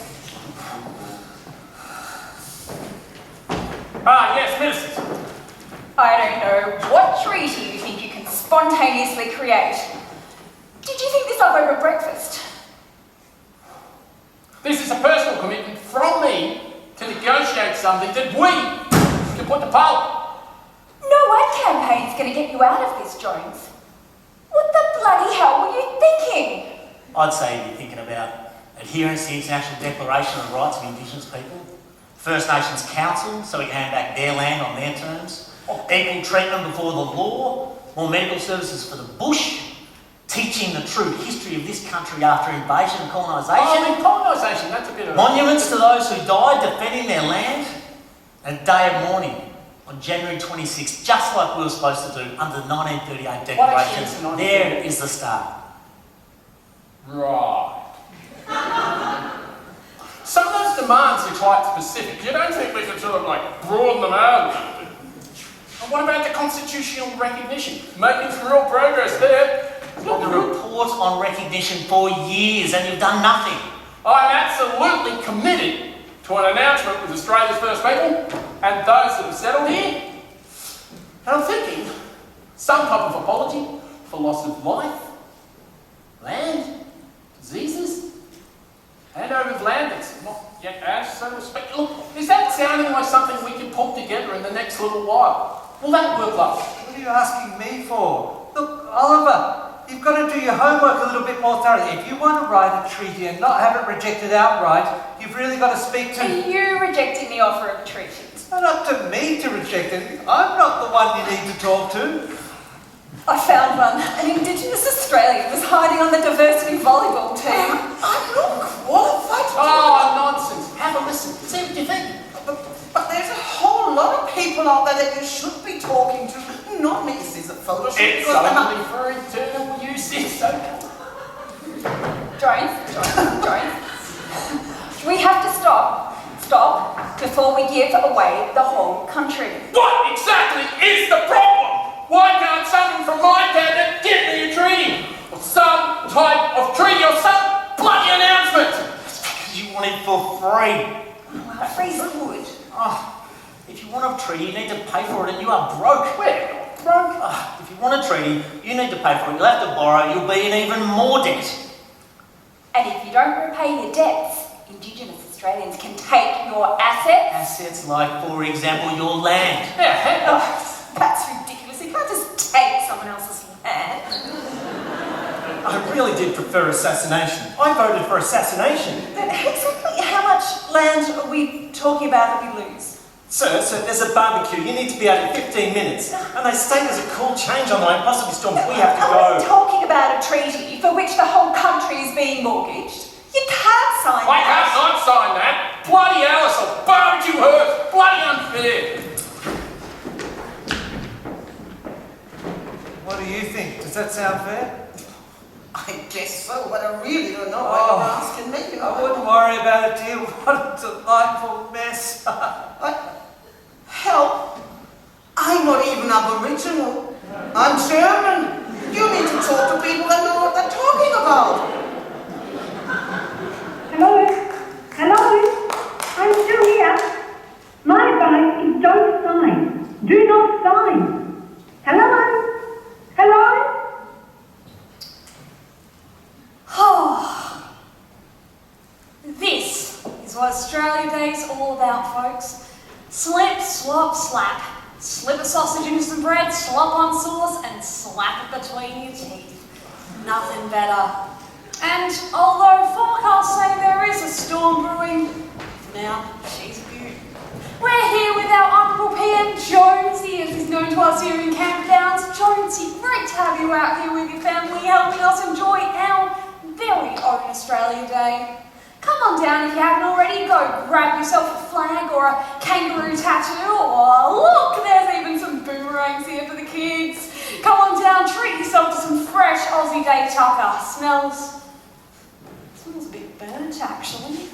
S4: Ah, yes, ministers.
S2: I don't know what treaty you think you can spontaneously create. Did you think this up over breakfast?
S4: This is a personal commitment from me to negotiate something that we can put to Parliament.
S2: No ad campaign's going to get you out of this, Jones. What the bloody hell were you thinking?
S3: I'd say you'd be thinking about adherence to the International Declaration of the Rights of Indigenous People, First Nations Council, so we can hand back their land on their terms, equal treatment before the law, more medical services for the bush, teaching the true history of this country after invasion and colonisation,
S4: Oh, I mean, colonisation, that's a bit of...
S3: monuments to those who died defending their land, and a day of mourning on January 26th, just like we were supposed to do under the 1938
S4: What actually
S3: Declaration.
S4: is the 1938?
S3: There is the start.
S4: Right. Some of those demands are quite specific. You don't think we could sort of like broaden them out a little bit? And what about the constitutional recognition? Making some real progress there.
S3: Well, the report on recognition for years and you've done nothing.
S4: I'm absolutely committed to an announcement with Australia's First People and those that have settled here. And I'm thinking some type of apology for loss of life, land, diseases, and over land that's not yet ours, so to speak. Look, is that sounding like something we can pull together in the next little while? Will that work, love?
S6: What are you asking me for? Look, Oliver, you've got to do your homework a little bit more thoroughly. If you want to write a treaty and not have it rejected outright, you've really got to speak to...
S2: Are you rejecting the offer of a treaty?
S6: It's not up to me to reject it. I'm not the one you need to talk to.
S7: I found one. An Indigenous Australian was hiding on the diversity volleyball team.
S10: I'm not qualified to
S4: Oh, nonsense. Have a listen. See what you think.
S10: But there's a whole lot of people out there that you should be talking to. Not me. This is a photo shoot.
S4: It's
S10: because I'm a-
S4: only for eternal use. It's okay.
S2: Jones. We have to stop before we give away the whole country.
S4: What exactly is the problem? Why can't someone from my cabinet give me a treaty? Or some type of treaty or some bloody announcement?
S3: It's because you want it for free.
S2: Well, free's good.
S3: Oh, if you want a treaty, you need to pay for it, and you are broke.
S4: We're not broke.
S3: Oh, if you want a treaty, you need to pay for it. You'll have to borrow. You'll be in even more debt.
S2: And if you don't repay your debts, Indigenous Australians can take your assets.
S3: Assets like, for example, your land.
S4: Yeah,
S2: Oh, that's ridiculous. You can't just take someone else's land.
S5: I really did prefer assassination. I voted for assassination.
S2: But exactly how much land are we talking about that we lose?
S5: Sir, there's a barbecue. You need to be out in 15 minutes. And they state there's a cool change on line, possibly storms. We have to
S2: Are we
S5: go.
S2: talking about a treaty for which the whole country is being mortgaged? You can't sign
S4: I
S2: that.
S4: can't not sign that. Bloody Alice will barbecue her. Bloody unfair.
S6: What do you think? Does that sound fair?
S10: I guess so, but I really don't know why you're asking me. You know.
S6: I wouldn't worry about it, dear. What a delightful mess.
S10: Help! I'm not even Aboriginal. I'm German. You need to talk to people that know what they're talking about.
S11: Hello, I'm still here. My advice is don't sign. Do not sign. Hello?
S1: Oh, this is what Australia Day is all about, folks. Slip, swap, slap. Slip a sausage into some bread, slop on sauce, and slap it between your teeth. Nothing better. And although forecasts say there is a storm brewing, for now, she's a beaut. We're here with our Honourable PM Jonesy, as he's known to us here in Camp Downs. Jonesy, great to have you out here with your family, helping us enjoy our very own Australia Day. Come on down if you haven't already. Go grab yourself a flag or a kangaroo tattoo, or look, there's even some boomerangs here for the kids. Come on down, treat yourself to some fresh Aussie Day tucker. Smells a bit burnt, actually.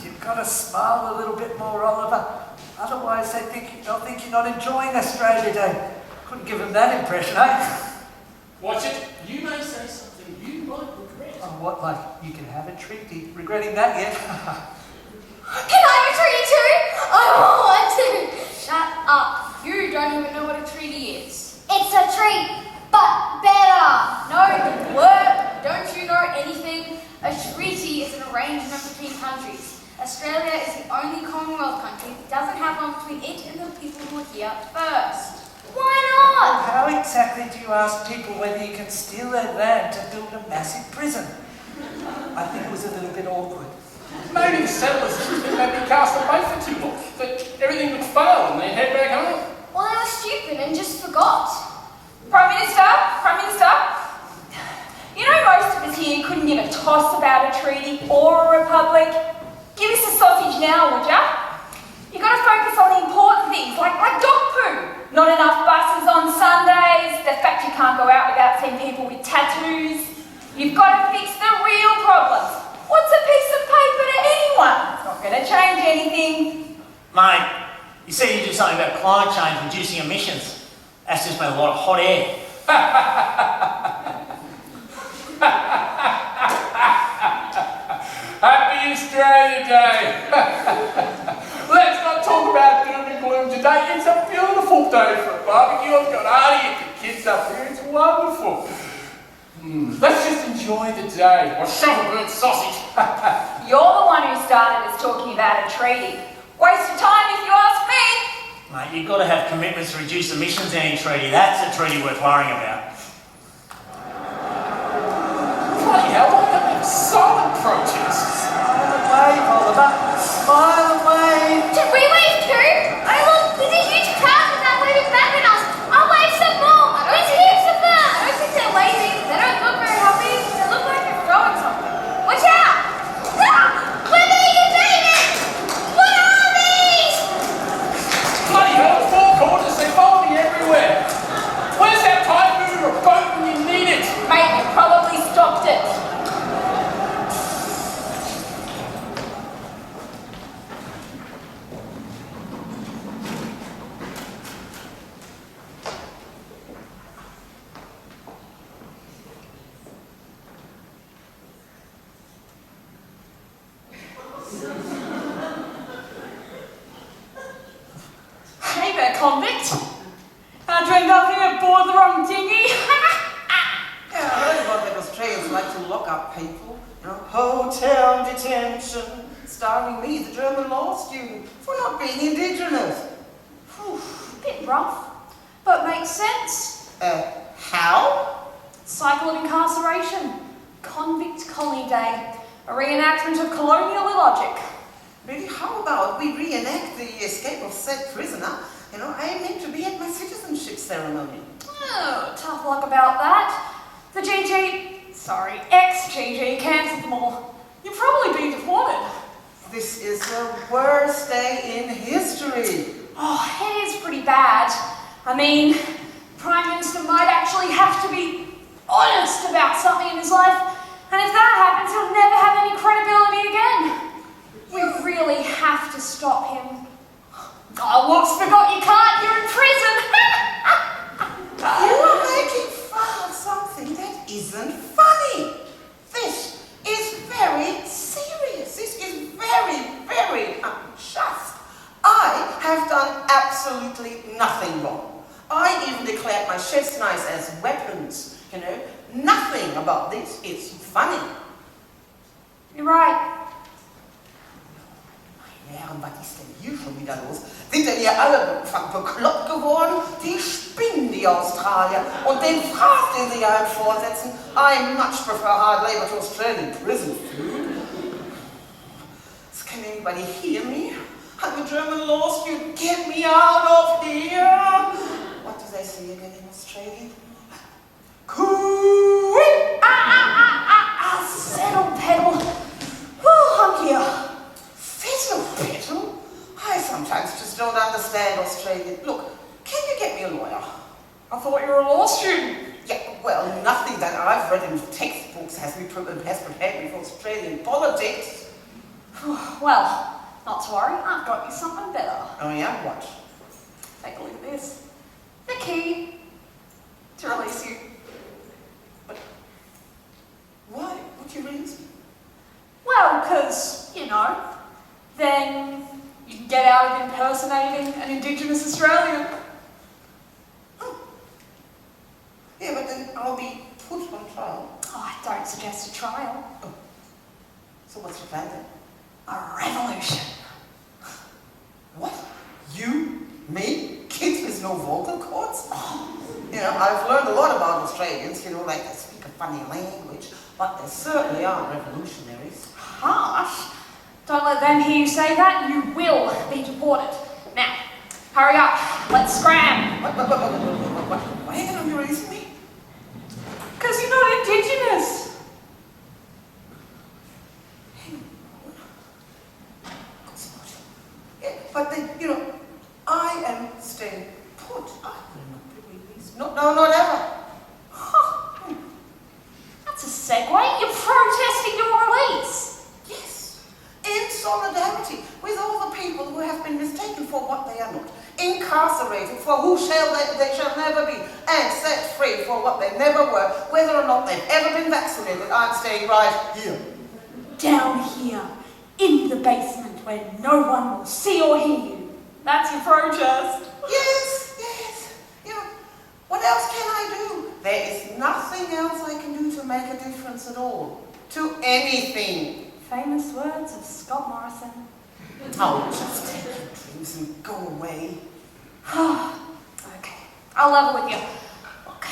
S6: You've got to smile a little bit more, Oliver. Otherwise, they'll think you're not enjoying Australia Day. Couldn't give them that impression, eh?
S4: Watch it. You may say something you might regret.
S6: Oh, what, like, you can have a treaty? Regretting that yet?
S9: Can I have a treaty too? I want to. Shut up. You don't even know what a treaty is. It's a treat, but better. No, the word. Don't you know anything? A treaty is an arrangement between countries. Australia is the only Commonwealth country that doesn't have one between it and the people who are here first. Why not?
S6: How exactly do you ask people whether you can steal their land to build a massive prison? I think it was a little bit awkward.
S4: Maybe the settlers didn't think they'd be cast away for too long, that everything would fail and they'd head back home.
S9: Well, they were stupid and just forgot.
S2: Prime Minister, you know most of us here couldn't give a toss about a treaty or a republic. Give us a sausage now, would ya? You got to focus on the important things, like dog poo. Not enough buses on Sundays, the fact you can't go out without seeing people with tattoos. You've got to fix the real problems. What's a piece of paper to anyone? It's not going to change anything.
S3: Mate, you said you do something about climate change, reducing emissions. That's just been a lot of hot air.
S4: Happy Australia Day! Let's not talk about doom and gloom today. It's a beautiful day for a barbecue. I've got Artie and the kids up here. It's wonderful. Let's just enjoy the day. Or shovel burnt sausage.
S2: You're the one who started us talking about a treaty. Waste of time if you ask me.
S3: Mate, you've got to have commitments to reduce emissions in any treaty. That's a treaty worth worrying about.
S4: Bloody hell, why don't we have a silent protest?
S6: Smile and wave, Oliver. Smile and wave.
S9: Should we wave too? Oh look, there's a huge crowd with that waving back at us. I'll wave some more. There's heaps of them. I don't think they're waving. They don't look very happy. They look like they're throwing something. Watch out! Ah! We're being invaded! What are these?
S4: Bloody hell, four corners, they follow me everywhere. Where's that typhoon or boat when you need it?
S2: Mate, you probably stopped it. Hey there, convict. I dreamed up here aboard the wrong dinghy.
S10: Yeah, I heard about that Australians like to lock up people. You know, hotel detention, starring me, the German law student, for not being indigenous.
S1: Whew, a bit rough, but makes sense.
S10: How?
S1: Cycle of incarceration. Convict Colony Day. A reenactment of colonial illogic.
S10: Really, how about we reenact the escape of said prisoner? You know, I am meant to be at my citizenship ceremony.
S1: Oh, tough luck about that. The ex-GG cancelled them all. You'll probably be deported.
S10: This is the worst day in history.
S1: Oh, it is pretty bad. I mean, Prime Minister might actually have to be honest about something in his life, and if that happens, he'll never have any credibility again. We really have to stop him. Oh, whoops, forgot you can't, you're in prison.
S10: You are making fun of something that isn't funny. This is very serious. This is very, very unjust. I have done absolutely nothing wrong. I even declared my chef's knives as weapons, you know. Nothing about this is funny.
S1: You're right.
S10: Herren, was ist denn hier schon wieder los? Sind denn ihr alle bekloppt geworden? Die spinnen, die Australier. Und den Fraß, den sie ja vorsetzen, I much prefer hard labor to Australian prison food. Can anybody hear me? I'm a German law student. Get me out of here. What do they say again in Australia? Cool.
S1: Settle, pedal. I'm here.
S10: Fiddle? I sometimes just don't understand Australian. Look, can you get me a lawyer?
S1: I thought you were a law student.
S10: Yeah, well, nothing that I've read in textbooks has prepared me for Australian politics.
S1: Well, not to worry, I've got you something better.
S10: Oh yeah, what?
S1: Take a look at this. The key to release you.
S10: But why would you release me?
S1: Well, because, you know, then you can get out of impersonating an Indigenous Australian.
S10: Yeah, but then I'll be put on trial.
S1: Oh, I don't suggest a trial.
S10: Oh. So what's your plan then?
S1: A revolution.
S10: What? You? Me? Kids with no vocal cords? You know, I've learned a lot about Australians, you know, like they speak a funny language, but they certainly are revolutionaries.
S1: Harsh. Don't let them hear you say that, you will be deported. Now, hurry up, let's scram.
S10: What? Why are you releasing me?
S1: Because you're not Indigenous.
S10: Yeah, but then, you know, I am staying put. I will not be released. No, not ever.
S1: Huh. That's a segue. You're protesting your release.
S10: Yes, in solidarity with all the people who have been mistaken for what they are not, incarcerated for who they shall never be, and set free for what they never were, whether or not they've ever been vaccinated. I'm staying right here.
S1: Down here, in the basement, where no one will see or hear you. That's your protest.
S10: Yes. You know, what else can I do? There is nothing else I can do to make a difference at all. To anything.
S1: Famous words of Scott Morrison.
S10: Oh, just take your drinks and go away.
S1: Okay, I'll level with you. Look,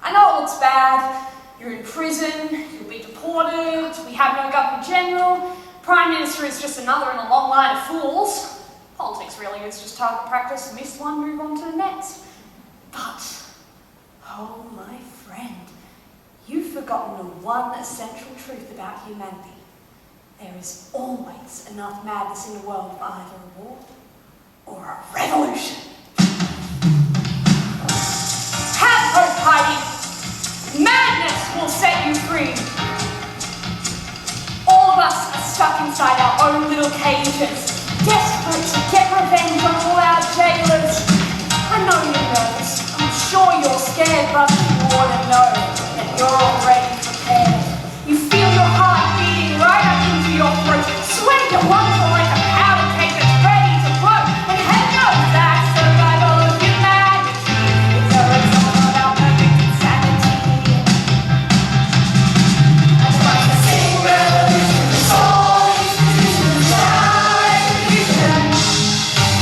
S1: I know it looks bad. You're in prison, you'll be supported, we have no Governor General, Prime Minister is just another in a long line of fools. Politics really is just target practice, miss one, move on to the next. But, oh my friend, you've forgotten the one essential truth about humanity. There is always enough madness in the world for either a war or a revolution. Have hope, Heidi. Madness will set you free. All of us are stuck inside our own little cages, desperate to get revenge on all our jailers. I know you're nervous. I'm sure you're scared, but you ought to know that you're already prepared. You feel your heart beating right up into your throat, sweat your lungs are like a powder keg that's ready to blow. And heaven knows that survival of humanity is a result of our perfect insanity. That's why I sing revolution, the soul institutions, our revolution.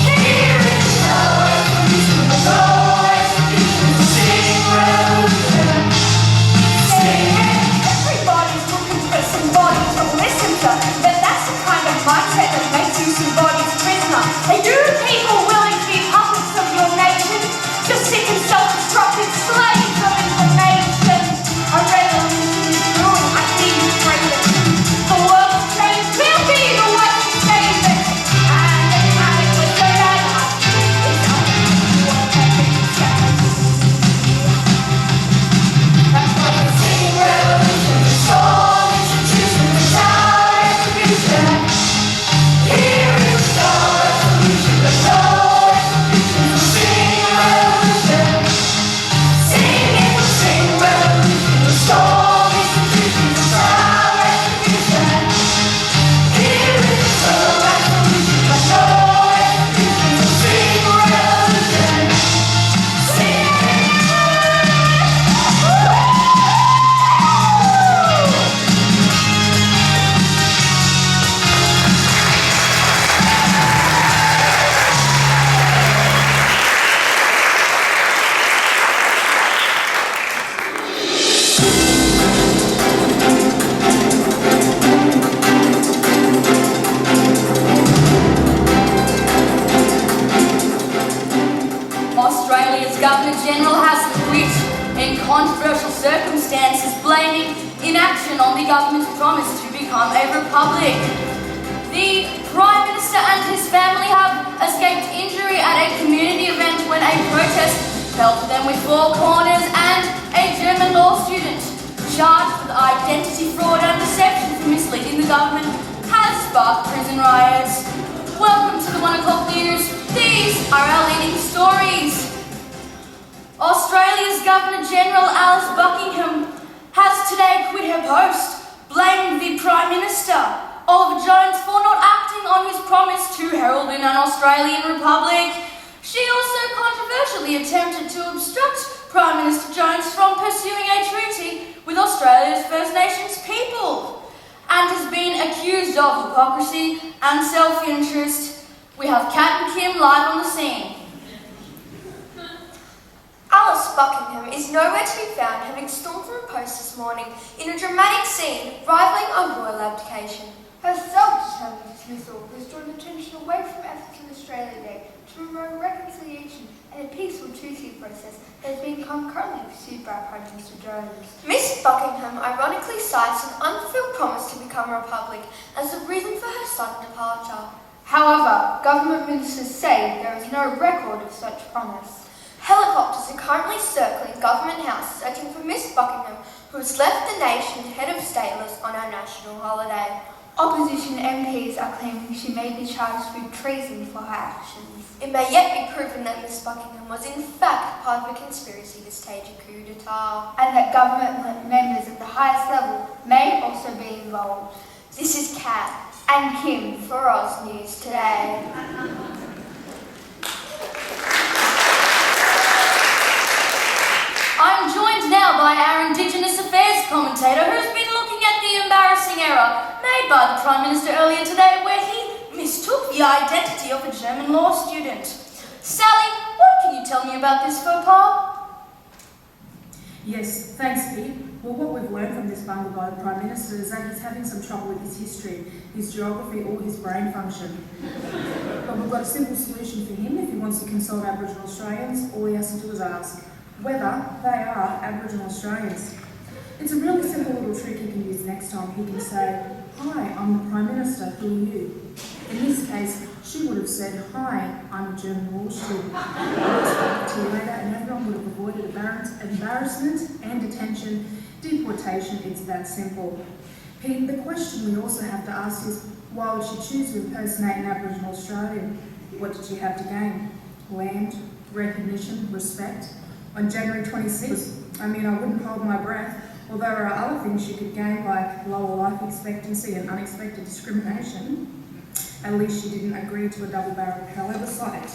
S1: Here is our revolution, the soul institutions, sing revolution. Sing it. Everybody's looking for somebody to listen to, but that's the kind of mindset that makes you somebody's prisoner. Are you people willing to be puppets of your nation? Just sick and self-destructive slaves of information. A revolution is brewing, I see you breaking. The world's changed, we'll be the ones to save it. And the panic was so bad, it's up to you on perfect insanity. That's why we sing revolution, the soul institutions, our retribution. Here is our revolution, the soul institutions, sing revolution. Sing it, we'll sing revolution, the soul institutions, our retribution. Here is our revolution, the soul institutions, sing revolution. Sing it. Australia's Governor-General has quit in controversial circumstances, blaming inaction on the government's promise to become a republic. The Prime Minister and his family have escaped injury at a community event when a protest pelted them with 4 corners, and a German law student charged with identity fraud and deception for misleading the government has sparked prison riots. Welcome to the 1 o'clock news. These are our leading stories. Australia's Governor-General Alice Buckingham has today quit her post, blaming the Prime Minister, Oliver Jones, for not acting on his promise to herald in an Australian republic. She also controversially attempted to obstruct Prime Minister Jones from pursuing a treaty with Australia's First Nations people, and has been accused of hypocrisy and self-interest. We have Kat and Kim live on the scene.
S8: Alice Buckingham is nowhere to be found, having stormed from a post this morning in a dramatic scene rivaling a royal abdication.
S9: Her self-determined dismissal has drawn attention away from efforts in Australia Day to promote reconciliation and a peaceful treaty process that has been concurrently pursued by Prime Minister Jones.
S8: Miss Buckingham ironically cites an unfulfilled promise to become a republic as the reason for her sudden departure.
S9: However, government ministers say there is no record of such promise.
S8: Helicopters are currently circling Government House searching for Miss Buckingham, who has left the nation head of stateless on our national holiday.
S9: Opposition MPs are claiming she may be charged with treason for her actions.
S8: It may yet be proven that Miss Buckingham was in fact part of a conspiracy to stage a coup d'etat.
S9: And that government members at the highest level may also be involved.
S8: This is Kat
S9: And Kim
S8: for Oz News Today.
S1: I'm joined now by our Indigenous Affairs commentator, who's been looking at the embarrassing error made by the Prime Minister earlier today, where he mistook the identity of a German law student. Sally, what can you tell me about this faux pas?
S12: Yes, thanks, Pete. Well, what we've learned from this bungalow Prime Minister is that he's having some trouble with his history, his geography, or his brain function. But we've got a simple solution for him if he wants to consult Aboriginal Australians. All he has to do is ask whether they are Aboriginal Australians. It's a really simple little trick he can use next time. He can say, "Hi, I'm the Prime Minister, who are you?" In this case, she would have said, "Hi, I'm a German law student." I will speak to you later, and everyone would have avoided embarrassment and detention, deportation. It's that simple. Pete, the question we also have to ask is, why would she choose to impersonate an Aboriginal Australian? What did she have to gain? Land, recognition, respect? On January 26th, I wouldn't hold my breath. Well, there are other things she could gain, like lower life expectancy and unexpected discrimination. At least she didn't agree to a double-barreled caliber sight.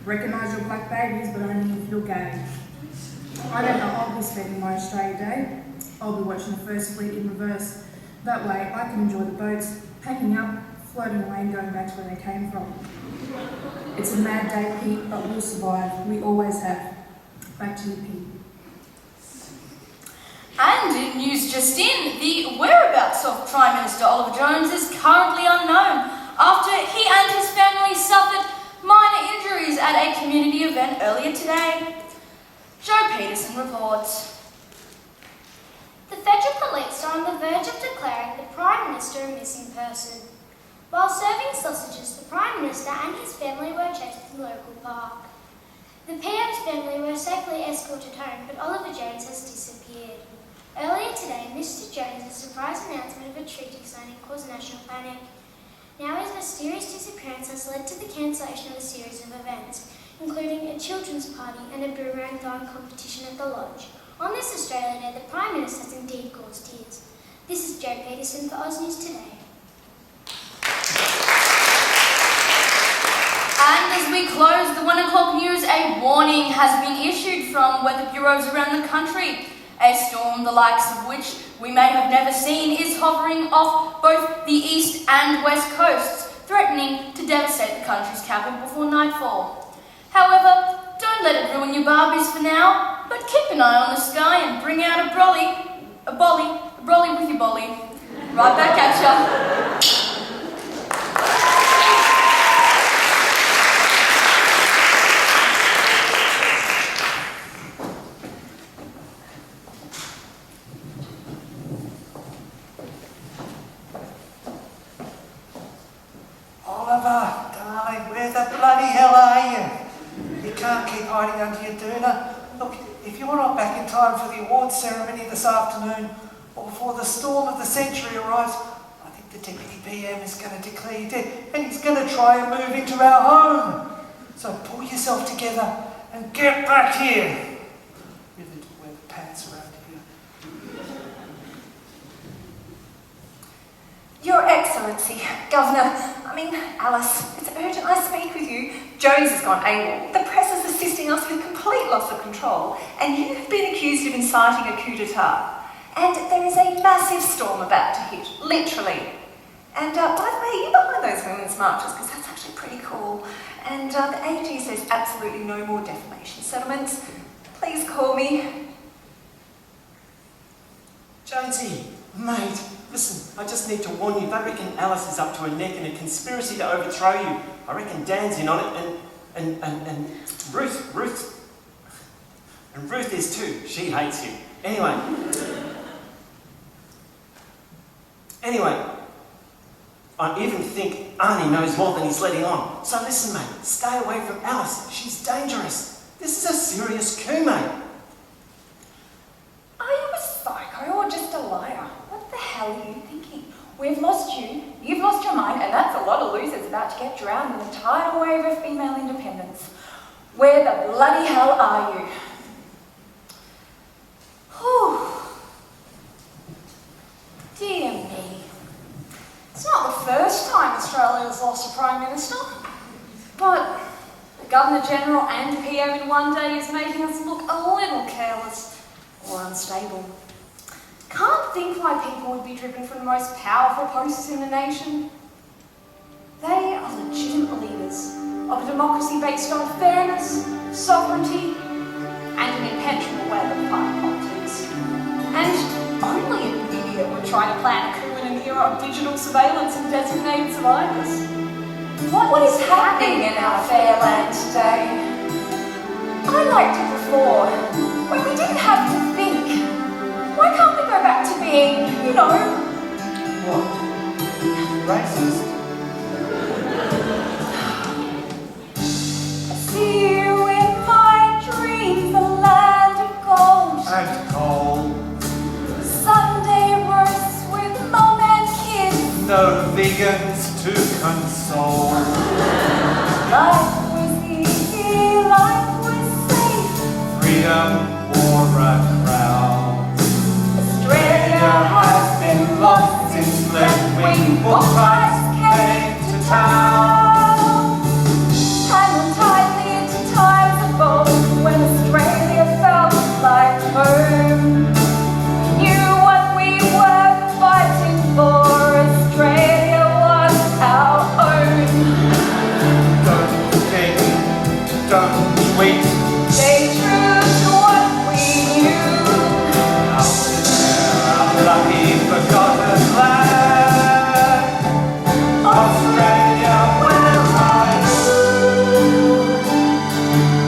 S12: Recognise your black babies, but only if you're gay. I know how I'll be spending my Australia Day. I'll be watching the First Fleet in reverse. That way I can enjoy the boats, packing up, floating away and going back to where they came from. It's a mad day, Pete, but we'll survive. We always have. Back to you, Pete.
S1: And in news just in, the whereabouts of Prime Minister Oliver Jones is currently unknown after he and his family suffered minor injuries at a community event earlier today. Joe Peterson reports.
S9: The federal police are on the verge of declaring the Prime Minister a missing person. While serving sausages, the Prime Minister and his family were chased in the local park. The PM's family were safely escorted home, but Oliver Jones has disappeared. Earlier today, Mr. Jones' surprise announcement of a treaty signing caused national panic. Now his mysterious disappearance has led to the cancellation of a series of events, including a children's party and a boomerang throwing competition at the lodge. On this Australia Day, the Prime Minister has indeed caused tears. This is Joe Peterson for Oz News Today.
S1: And as we close the 1 o'clock news, a warning has been issued from weather bureaus around the country. A storm the likes of which we may have never seen is hovering off both the east and west coasts, threatening to devastate the country's capital before nightfall. However, don't let it ruin your barbies for now, but keep an eye on the sky and bring out a brolly with your bolly. Right back at ya.
S6: Oliver, darling, where the bloody hell are you? You can't keep hiding under your doona. Look, if you're not back in time for the awards ceremony this afternoon, or before the storm of the century arrives, I think the Deputy PM is going to declare you dead, and he's going to try and move into our home. So pull yourself together and get back here. Really do wear the pants around here.
S7: Your Excellency, Governor, Alice, it's urgent I speak with you. Jones has gone AWOL. The press is assisting us with complete loss of control, and you have been accused of inciting a coup d'etat. And there is a massive storm about to hit, literally. And by the way, are you behind those women's marches? Because that's actually pretty cool. And the AG says absolutely no more defamation settlements. Please call me.
S5: Jonesy, mate, listen, I just need to warn you, they reckon Alice is up to her neck in a conspiracy to overthrow you. I reckon Dan's in on it, and Ruth is too. She hates you. Anyway, I even think Arnie knows more than he's letting on. So listen, mate, stay away from Alice. She's dangerous. This is a serious coup, mate.
S2: Are you a psycho or just a liar? What the hell are you thinking? We've lost you, you've lost your mind, and that's a lot of losers about to get drowned in the tidal wave of female independence. Where the bloody hell are you? Whew. Dear me. It's not the first time Australia has lost a Prime Minister, but the Governor-General and PM in one day is making us look a little careless or unstable. Can't think why people would be driven from the most powerful posts in the nation. They are legitimate leaders of a democracy based on fairness, sovereignty, and an impenetrable web of party politics. And plan a coup in an era of digital surveillance and designated survivors.
S7: What is happening in our fair land today? I liked it before, when we didn't have to think. Why can't we go back to being, you know...
S6: What? Racist?
S7: See you in my dreams, the land of gold.
S6: And cold.
S7: Sunday roasts with mum and kids.
S6: No vegans to console.
S7: Life was easy, life was safe.
S6: Freedom wore a crown.
S7: Australia has been lost since left-wing bookfights came to town. Hang on tightly into times of gold when Australia felt like home. We knew what we were fighting for. Australia was our own.
S6: Don't think, don't tweet.
S7: Stay true to what we knew.
S6: Out there, our lucky forgotten land. Australia, where are you?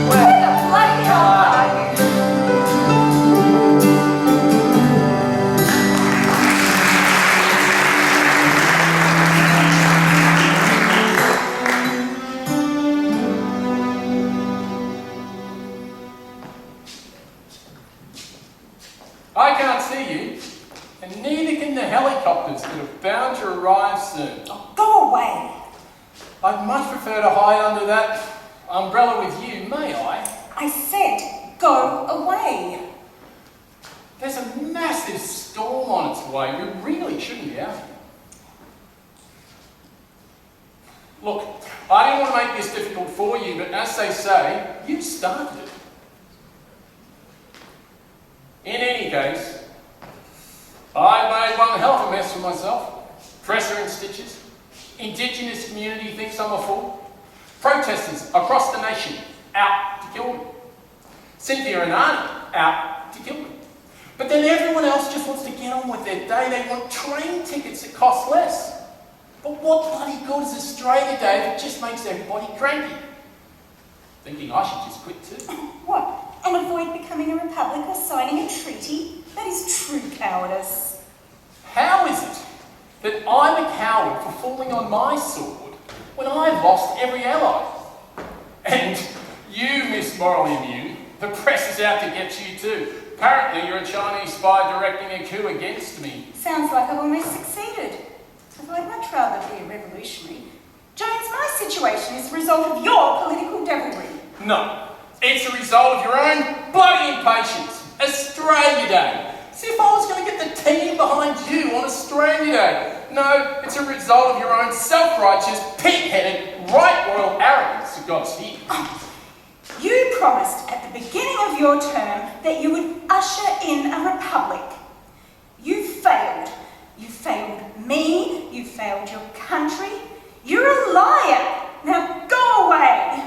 S7: Where the bloody hell are you?
S4: I can't see you, and neither can the helicopters that are bound to arrive soon.
S2: Go away.
S4: I'd much prefer to hide under that umbrella with you, may I?
S2: I said, go away.
S4: There's a massive storm on its way. We really shouldn't be out here. Look, I didn't want to make this difficult for you, but as they say, you started it. In any case, I made one hell of a mess for myself. Pressure and stitches. Indigenous community thinks I'm a fool. Protesters across the nation out to kill me. Cynthia and Arnie out to kill me. But then everyone else just wants to get on with their day. They want train tickets that cost less. But what bloody good is Australia Day if it just makes everybody cranky? Thinking I should just quit too.
S2: What? And avoid becoming a republic or signing a treaty? That is true cowardice.
S4: How is it that I'm a coward for falling on my sword when I've lost every ally? And you, Miss Morally Immune, the press is out to get you too. Apparently you're a Chinese spy directing a coup against me.
S2: Sounds like I've almost succeeded. Although I'd much rather be a revolutionary. Jones, my situation is the result of your political devilry.
S4: No, it's a result of your own bloody impatience. Australia Day. As if I was going to get the team behind you on Australia Day. No, it's a result of your own self-righteous, pig-headed, right royal arrogance to God's feet.
S2: You promised at the beginning of your term that you would usher in a republic. You failed. You failed me. You failed your country. You're a liar. Now go away.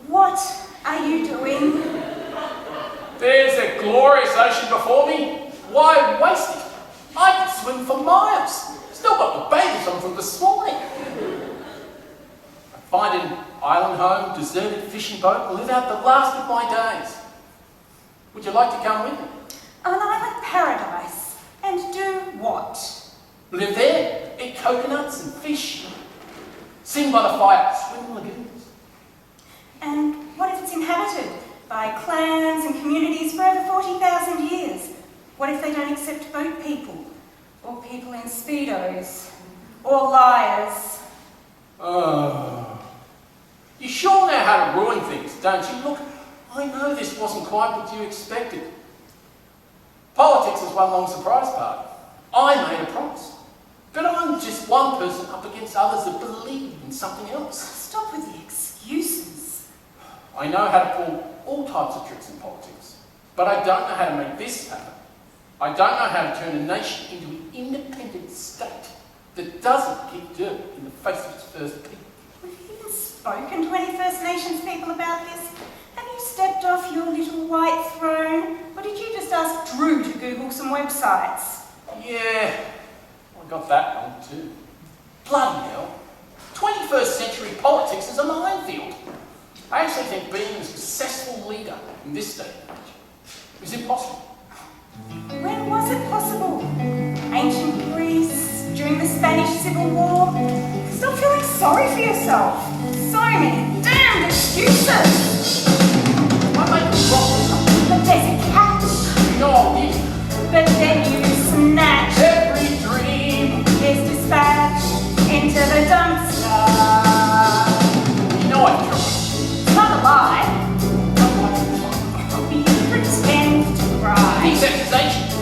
S2: What are you doing?
S4: There's a glorious ocean before me. Why waste it? I could swim for miles. Still got the bathers on from this morning. I find an island home, deserted fishing boat, and live out the last of my days. Would you like to come with me?
S2: An island paradise. And do what?
S4: Live there, eat coconuts and fish. Sing by the fire, swim in lagoons.
S2: And what if it's inhabited by clans and communities for over 40,000 years? What if they don't accept boat people? Or people in Speedos? Or liars?
S4: Oh. You sure know how to ruin things, don't you? Look, I know this wasn't quite what you expected. Politics is one long surprise party. I made a promise. But I'm just one person up against others that believe in something else.
S2: Stop with the excuses.
S4: I know how to pull all types of tricks in politics, but I don't know how to make this happen. I don't know how to turn a nation into an independent state that doesn't kick dirt in the face of its first people.
S2: Have you even spoken to any First Nations people about this? Have you stepped off your little white throne? Or did you just ask Drew to Google some websites?
S4: Yeah, I got that wrong too. Bloody hell. 21st century politics is a minefield. I actually think being a successful leader in this day and age is impossible.
S2: When was it possible? Ancient Greece, during the Spanish Civil War? Stop feeling sorry for yourself. So many damned excuses.
S4: What might be wrong with something?
S2: But there's a catch.
S4: No, you.
S2: But then you snatch
S4: Every dream
S2: is dispatched into the dumpster.
S4: You know I'm tried.
S2: It's not a lie. You pretend to cry.
S4: These accusations.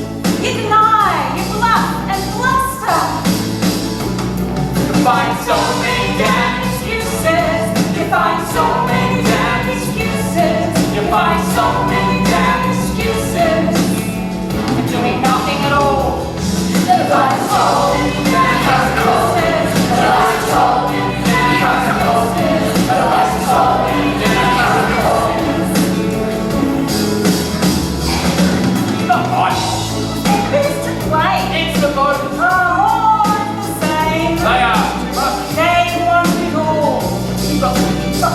S2: You deny, you bluff and bluster.
S4: You find so many damn
S2: Excuses. You find so many damn excuses.
S4: You find so many damn
S2: excuses. You're doing nothing at all. You find so many damn excuses. You find so many damn excuses. You find so many damn excuses.
S4: Not mine.
S2: And who's to blame?
S4: It's the voters.
S2: Oh, all the same.
S4: They are too much.
S2: They want it all.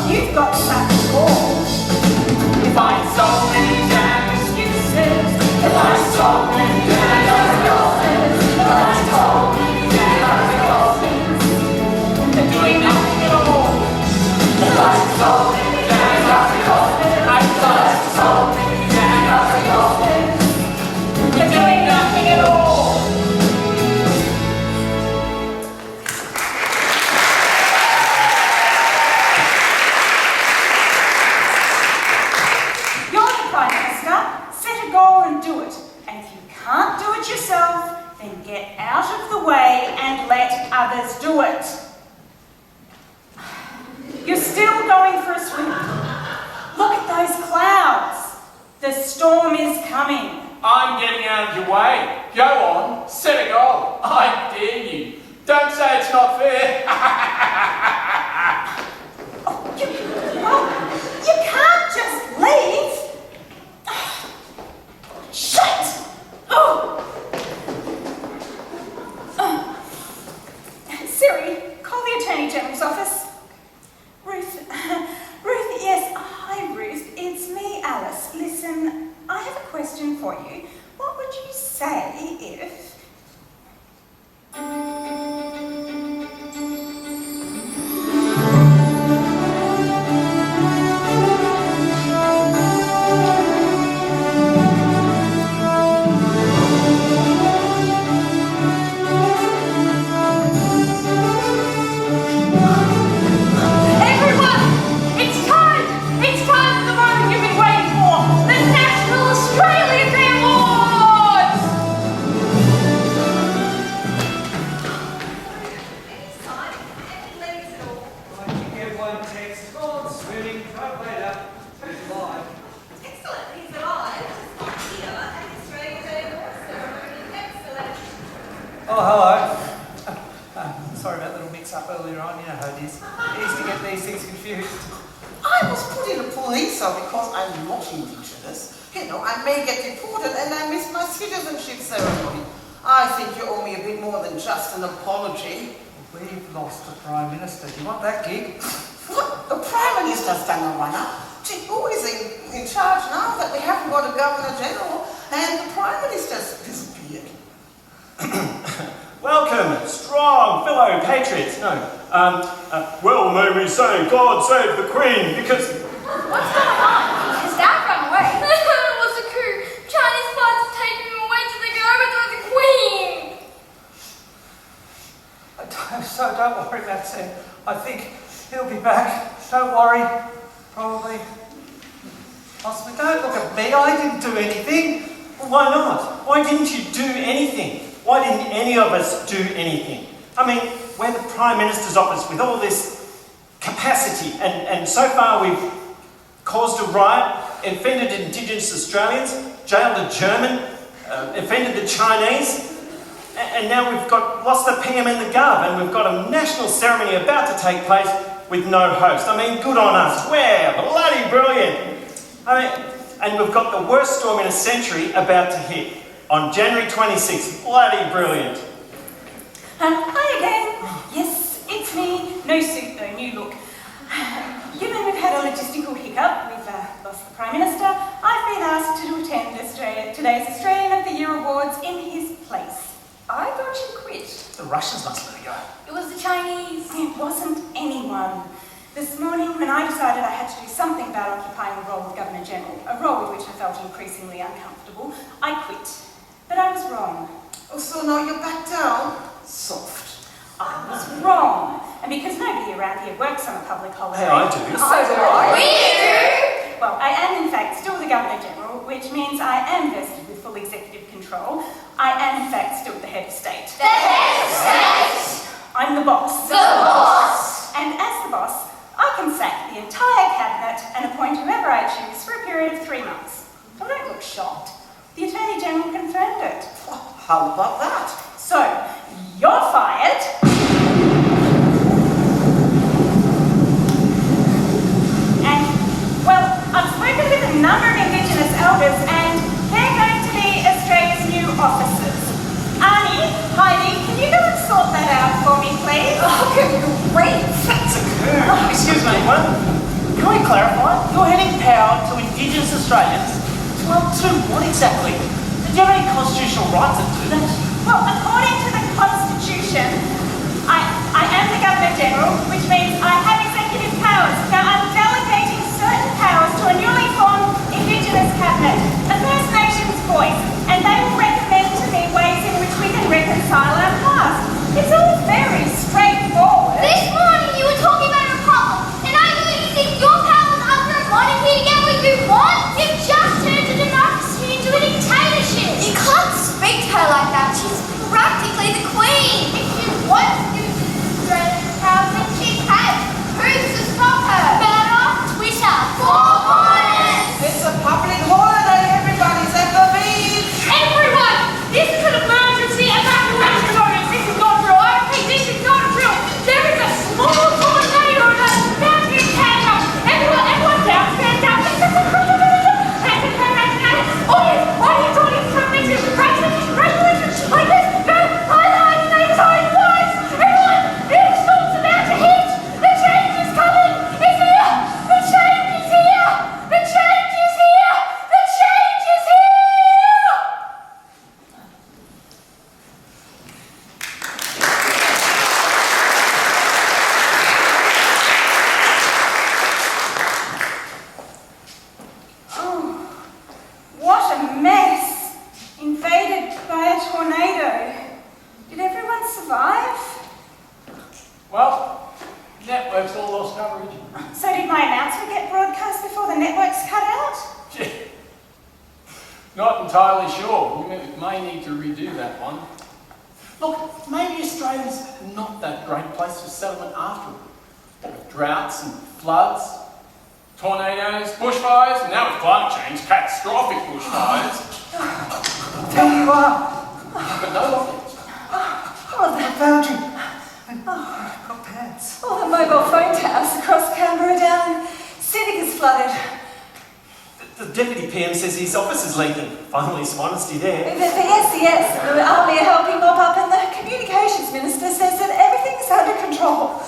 S2: You've got such all.
S4: You find so many damn
S2: Excuses. You find so many damn excuses. You find so many damn excuses. They're doing nothing at all. You find so many damn excuses.
S4: I find
S2: So many damn excuses. They're doing nothing at all. You're the Prime Minister. Set a goal and do it. And if you can't do it yourself, then get out of the way and let others do it. You're still going for a swim. Look at those clouds. The storm is coming.
S4: I'm getting out of your way. Go on, set a goal. I dare you. Don't say it's not fair.
S2: You can't just leave. Shit! Siri, call the Attorney General's office. Ruth, yes. Hi, Ruth. It's me, Alice. Listen, I have a question for you. What would you say if...
S6: Oh, hello. Sorry about the little mix-up earlier on. You know how it is. Easy to get these things confused.
S10: I was put in the police because I'm not Indigenous. You know, I may get deported and I miss my citizenship ceremony. I think you owe me a bit more than just an apology.
S6: We've lost the Prime Minister. Do you want that gig?
S10: What? The Prime Minister's done a runner. Gee, who is in charge now that we haven't got a Governor General and the Prime Minister's disappeared?
S5: Welcome, strong fellow patriots. Well, may we say, God save the Queen, because...
S9: What's going on? His dad ran away. It was a coup. Chinese spies have taken him away so they can overthrow the Queen.
S6: So don't worry, Maxine. I think he'll be back. Don't worry. Probably. Possibly. Don't look at me. I didn't do anything.
S5: Well, why not? Why didn't you do anything? Why didn't any of us do anything? I mean, we're the Prime Minister's office with all this capacity, and so far we've caused a riot, offended Indigenous Australians, jailed a German, offended the Chinese, and now we've lost the PM and the Gov, and we've got a national ceremony about to take place with no host. I mean, good on us. We're bloody brilliant. And we've got the worst storm in a century about to hit on January 26th. Bloody brilliant.
S2: Hi again. Yes, it's me. No suit though, new look. Given we've had a logistical hiccup, we've lost the Prime Minister, I've been asked to attend today's Australian of the Year Awards in his place. I thought you quit.
S3: The Russians must let it go.
S9: It was the Chinese.
S2: It wasn't anyone. This morning, when I decided I had to do something about occupying the role of Governor-General, a role with which I felt increasingly uncomfortable, I quit. But I was wrong.
S10: Oh, so now you're back down? Soft.
S2: I was wrong. And because nobody around here works on a public holiday...
S5: Hey, I do.
S2: So do I.
S8: We do!
S2: Well, I am in fact still the Governor-General, which means I am vested with full executive control. I am in fact still the head of state.
S8: The head of state!
S2: I'm the boss.
S8: The boss!
S2: And as the boss, I can sack the entire cabinet and appoint whoever I choose for a period of 3 months. Well, don't look shocked. The Attorney General confirmed it.
S10: How about that?
S2: So, you're fired. And, well, I've spoken with a number of Indigenous elders and they're going to be Australia's new officers. Arnie, Heidi, can you go and sort that out for me, please?
S7: Oh, great.
S3: Excuse me, what? Can we clarify? You're handing power to Indigenous Australians? Well, to what exactly? Do you have any constitutional rights that do that?
S2: Well, according to the Constitution, I am the Governor-General, which means I have executive powers. Now, I'm delegating certain powers to a newly formed Indigenous cabinet, a First Nations voice, and they will recommend to me ways in which we can reconcile our past. It's all very straightforward.
S8: This morning you were talking about a republic, and now you're using your powers under a monarchy to get what you want? You've just turned a democracy into a dictatorship! You can't speak to her like that. She's practically the queen. If she wants to use Australian powers, then she can. Who's to stop her? Better Twitter. 4 points!
S10: It's a public holiday, everybody's at the beach!
S9: Everyone, this is an emergency evacuation notice. This is not drill. I repeat, this is not a drill. There is a small tornado in the mountain canyon. Everyone down, stand down. Oh, yes, regulations, like this. Go, everyone, the storm's about to hit. The change is coming. It's here. The change is here. The change is here. The change is here.
S2: Oh, what a mess! Invaded by a tornado. Did everyone survive?
S4: Well, networks all lost coverage.
S2: So did my announcement get broadcast before the networks cut out?
S4: Not entirely sure. We may need to redo that one. Look, maybe Australia's not that great place for settlement after all. With droughts and floods, tornadoes, bushfires, and now with climate change, catastrophic bushfires.
S6: There you are.
S4: But no lockdowns.
S6: Oh, I found you. I've got pants.
S7: All the mobile phone towers across Canberra down. Civic is flooded.
S5: The Deputy PM says his office is leaking. Finally, some honesty there.
S7: The SES, the army are helping mop up, and the communications minister says that everything's under control.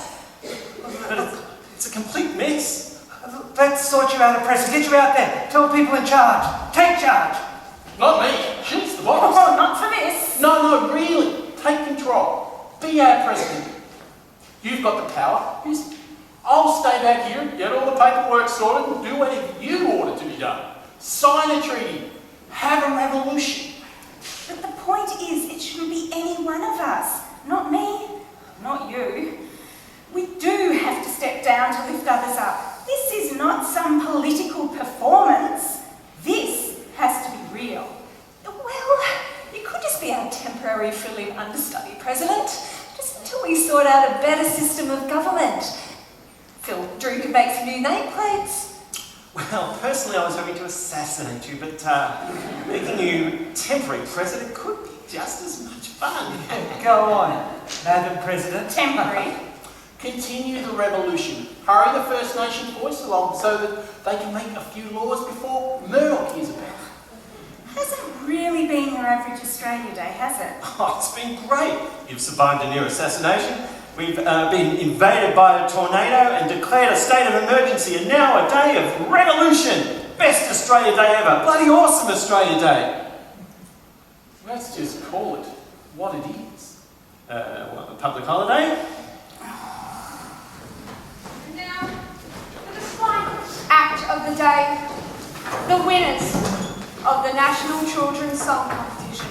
S5: But it's a complete mess.
S6: Let's sort you out, President. Get you out there. Tell people in charge. Take charge.
S4: Not me. She's the boss.
S2: Oh, not for this.
S4: No, really. Take control. Be our president. You've got the power. I'll stay back here, get all the paperwork sorted, and do whatever you order to be done. Sign a treaty. Have a revolution.
S2: But the point is, it shouldn't be any one of us. Not me, not you. We do have to step down to lift others up. This is not some political performance. This has to be real.
S7: Well, you could just be our temporary fill-in understudy, President. Just until we sort out a better system of government. Phil Drew could make some new nameplates.
S5: Well, personally, I was hoping to assassinate you, but making you temporary president could be just as much fun.
S6: Go on, Madam President.
S2: Temporary.
S4: Continue the revolution. Hurry the First Nations voice along so that they can make a few laws before Murdoch hears about it.
S2: Hasn't really been your average Australia Day, has it?
S5: Oh, it's been great. You've survived a near assassination. We've been invaded by a tornado and declared a state of emergency, and now a day of revolution. Best Australia Day ever. Bloody awesome Australia Day.
S4: Let's just call it what it is.
S5: What, a public holiday?
S1: And now, for the final act of the day, the winners of the National Children's Song Competition.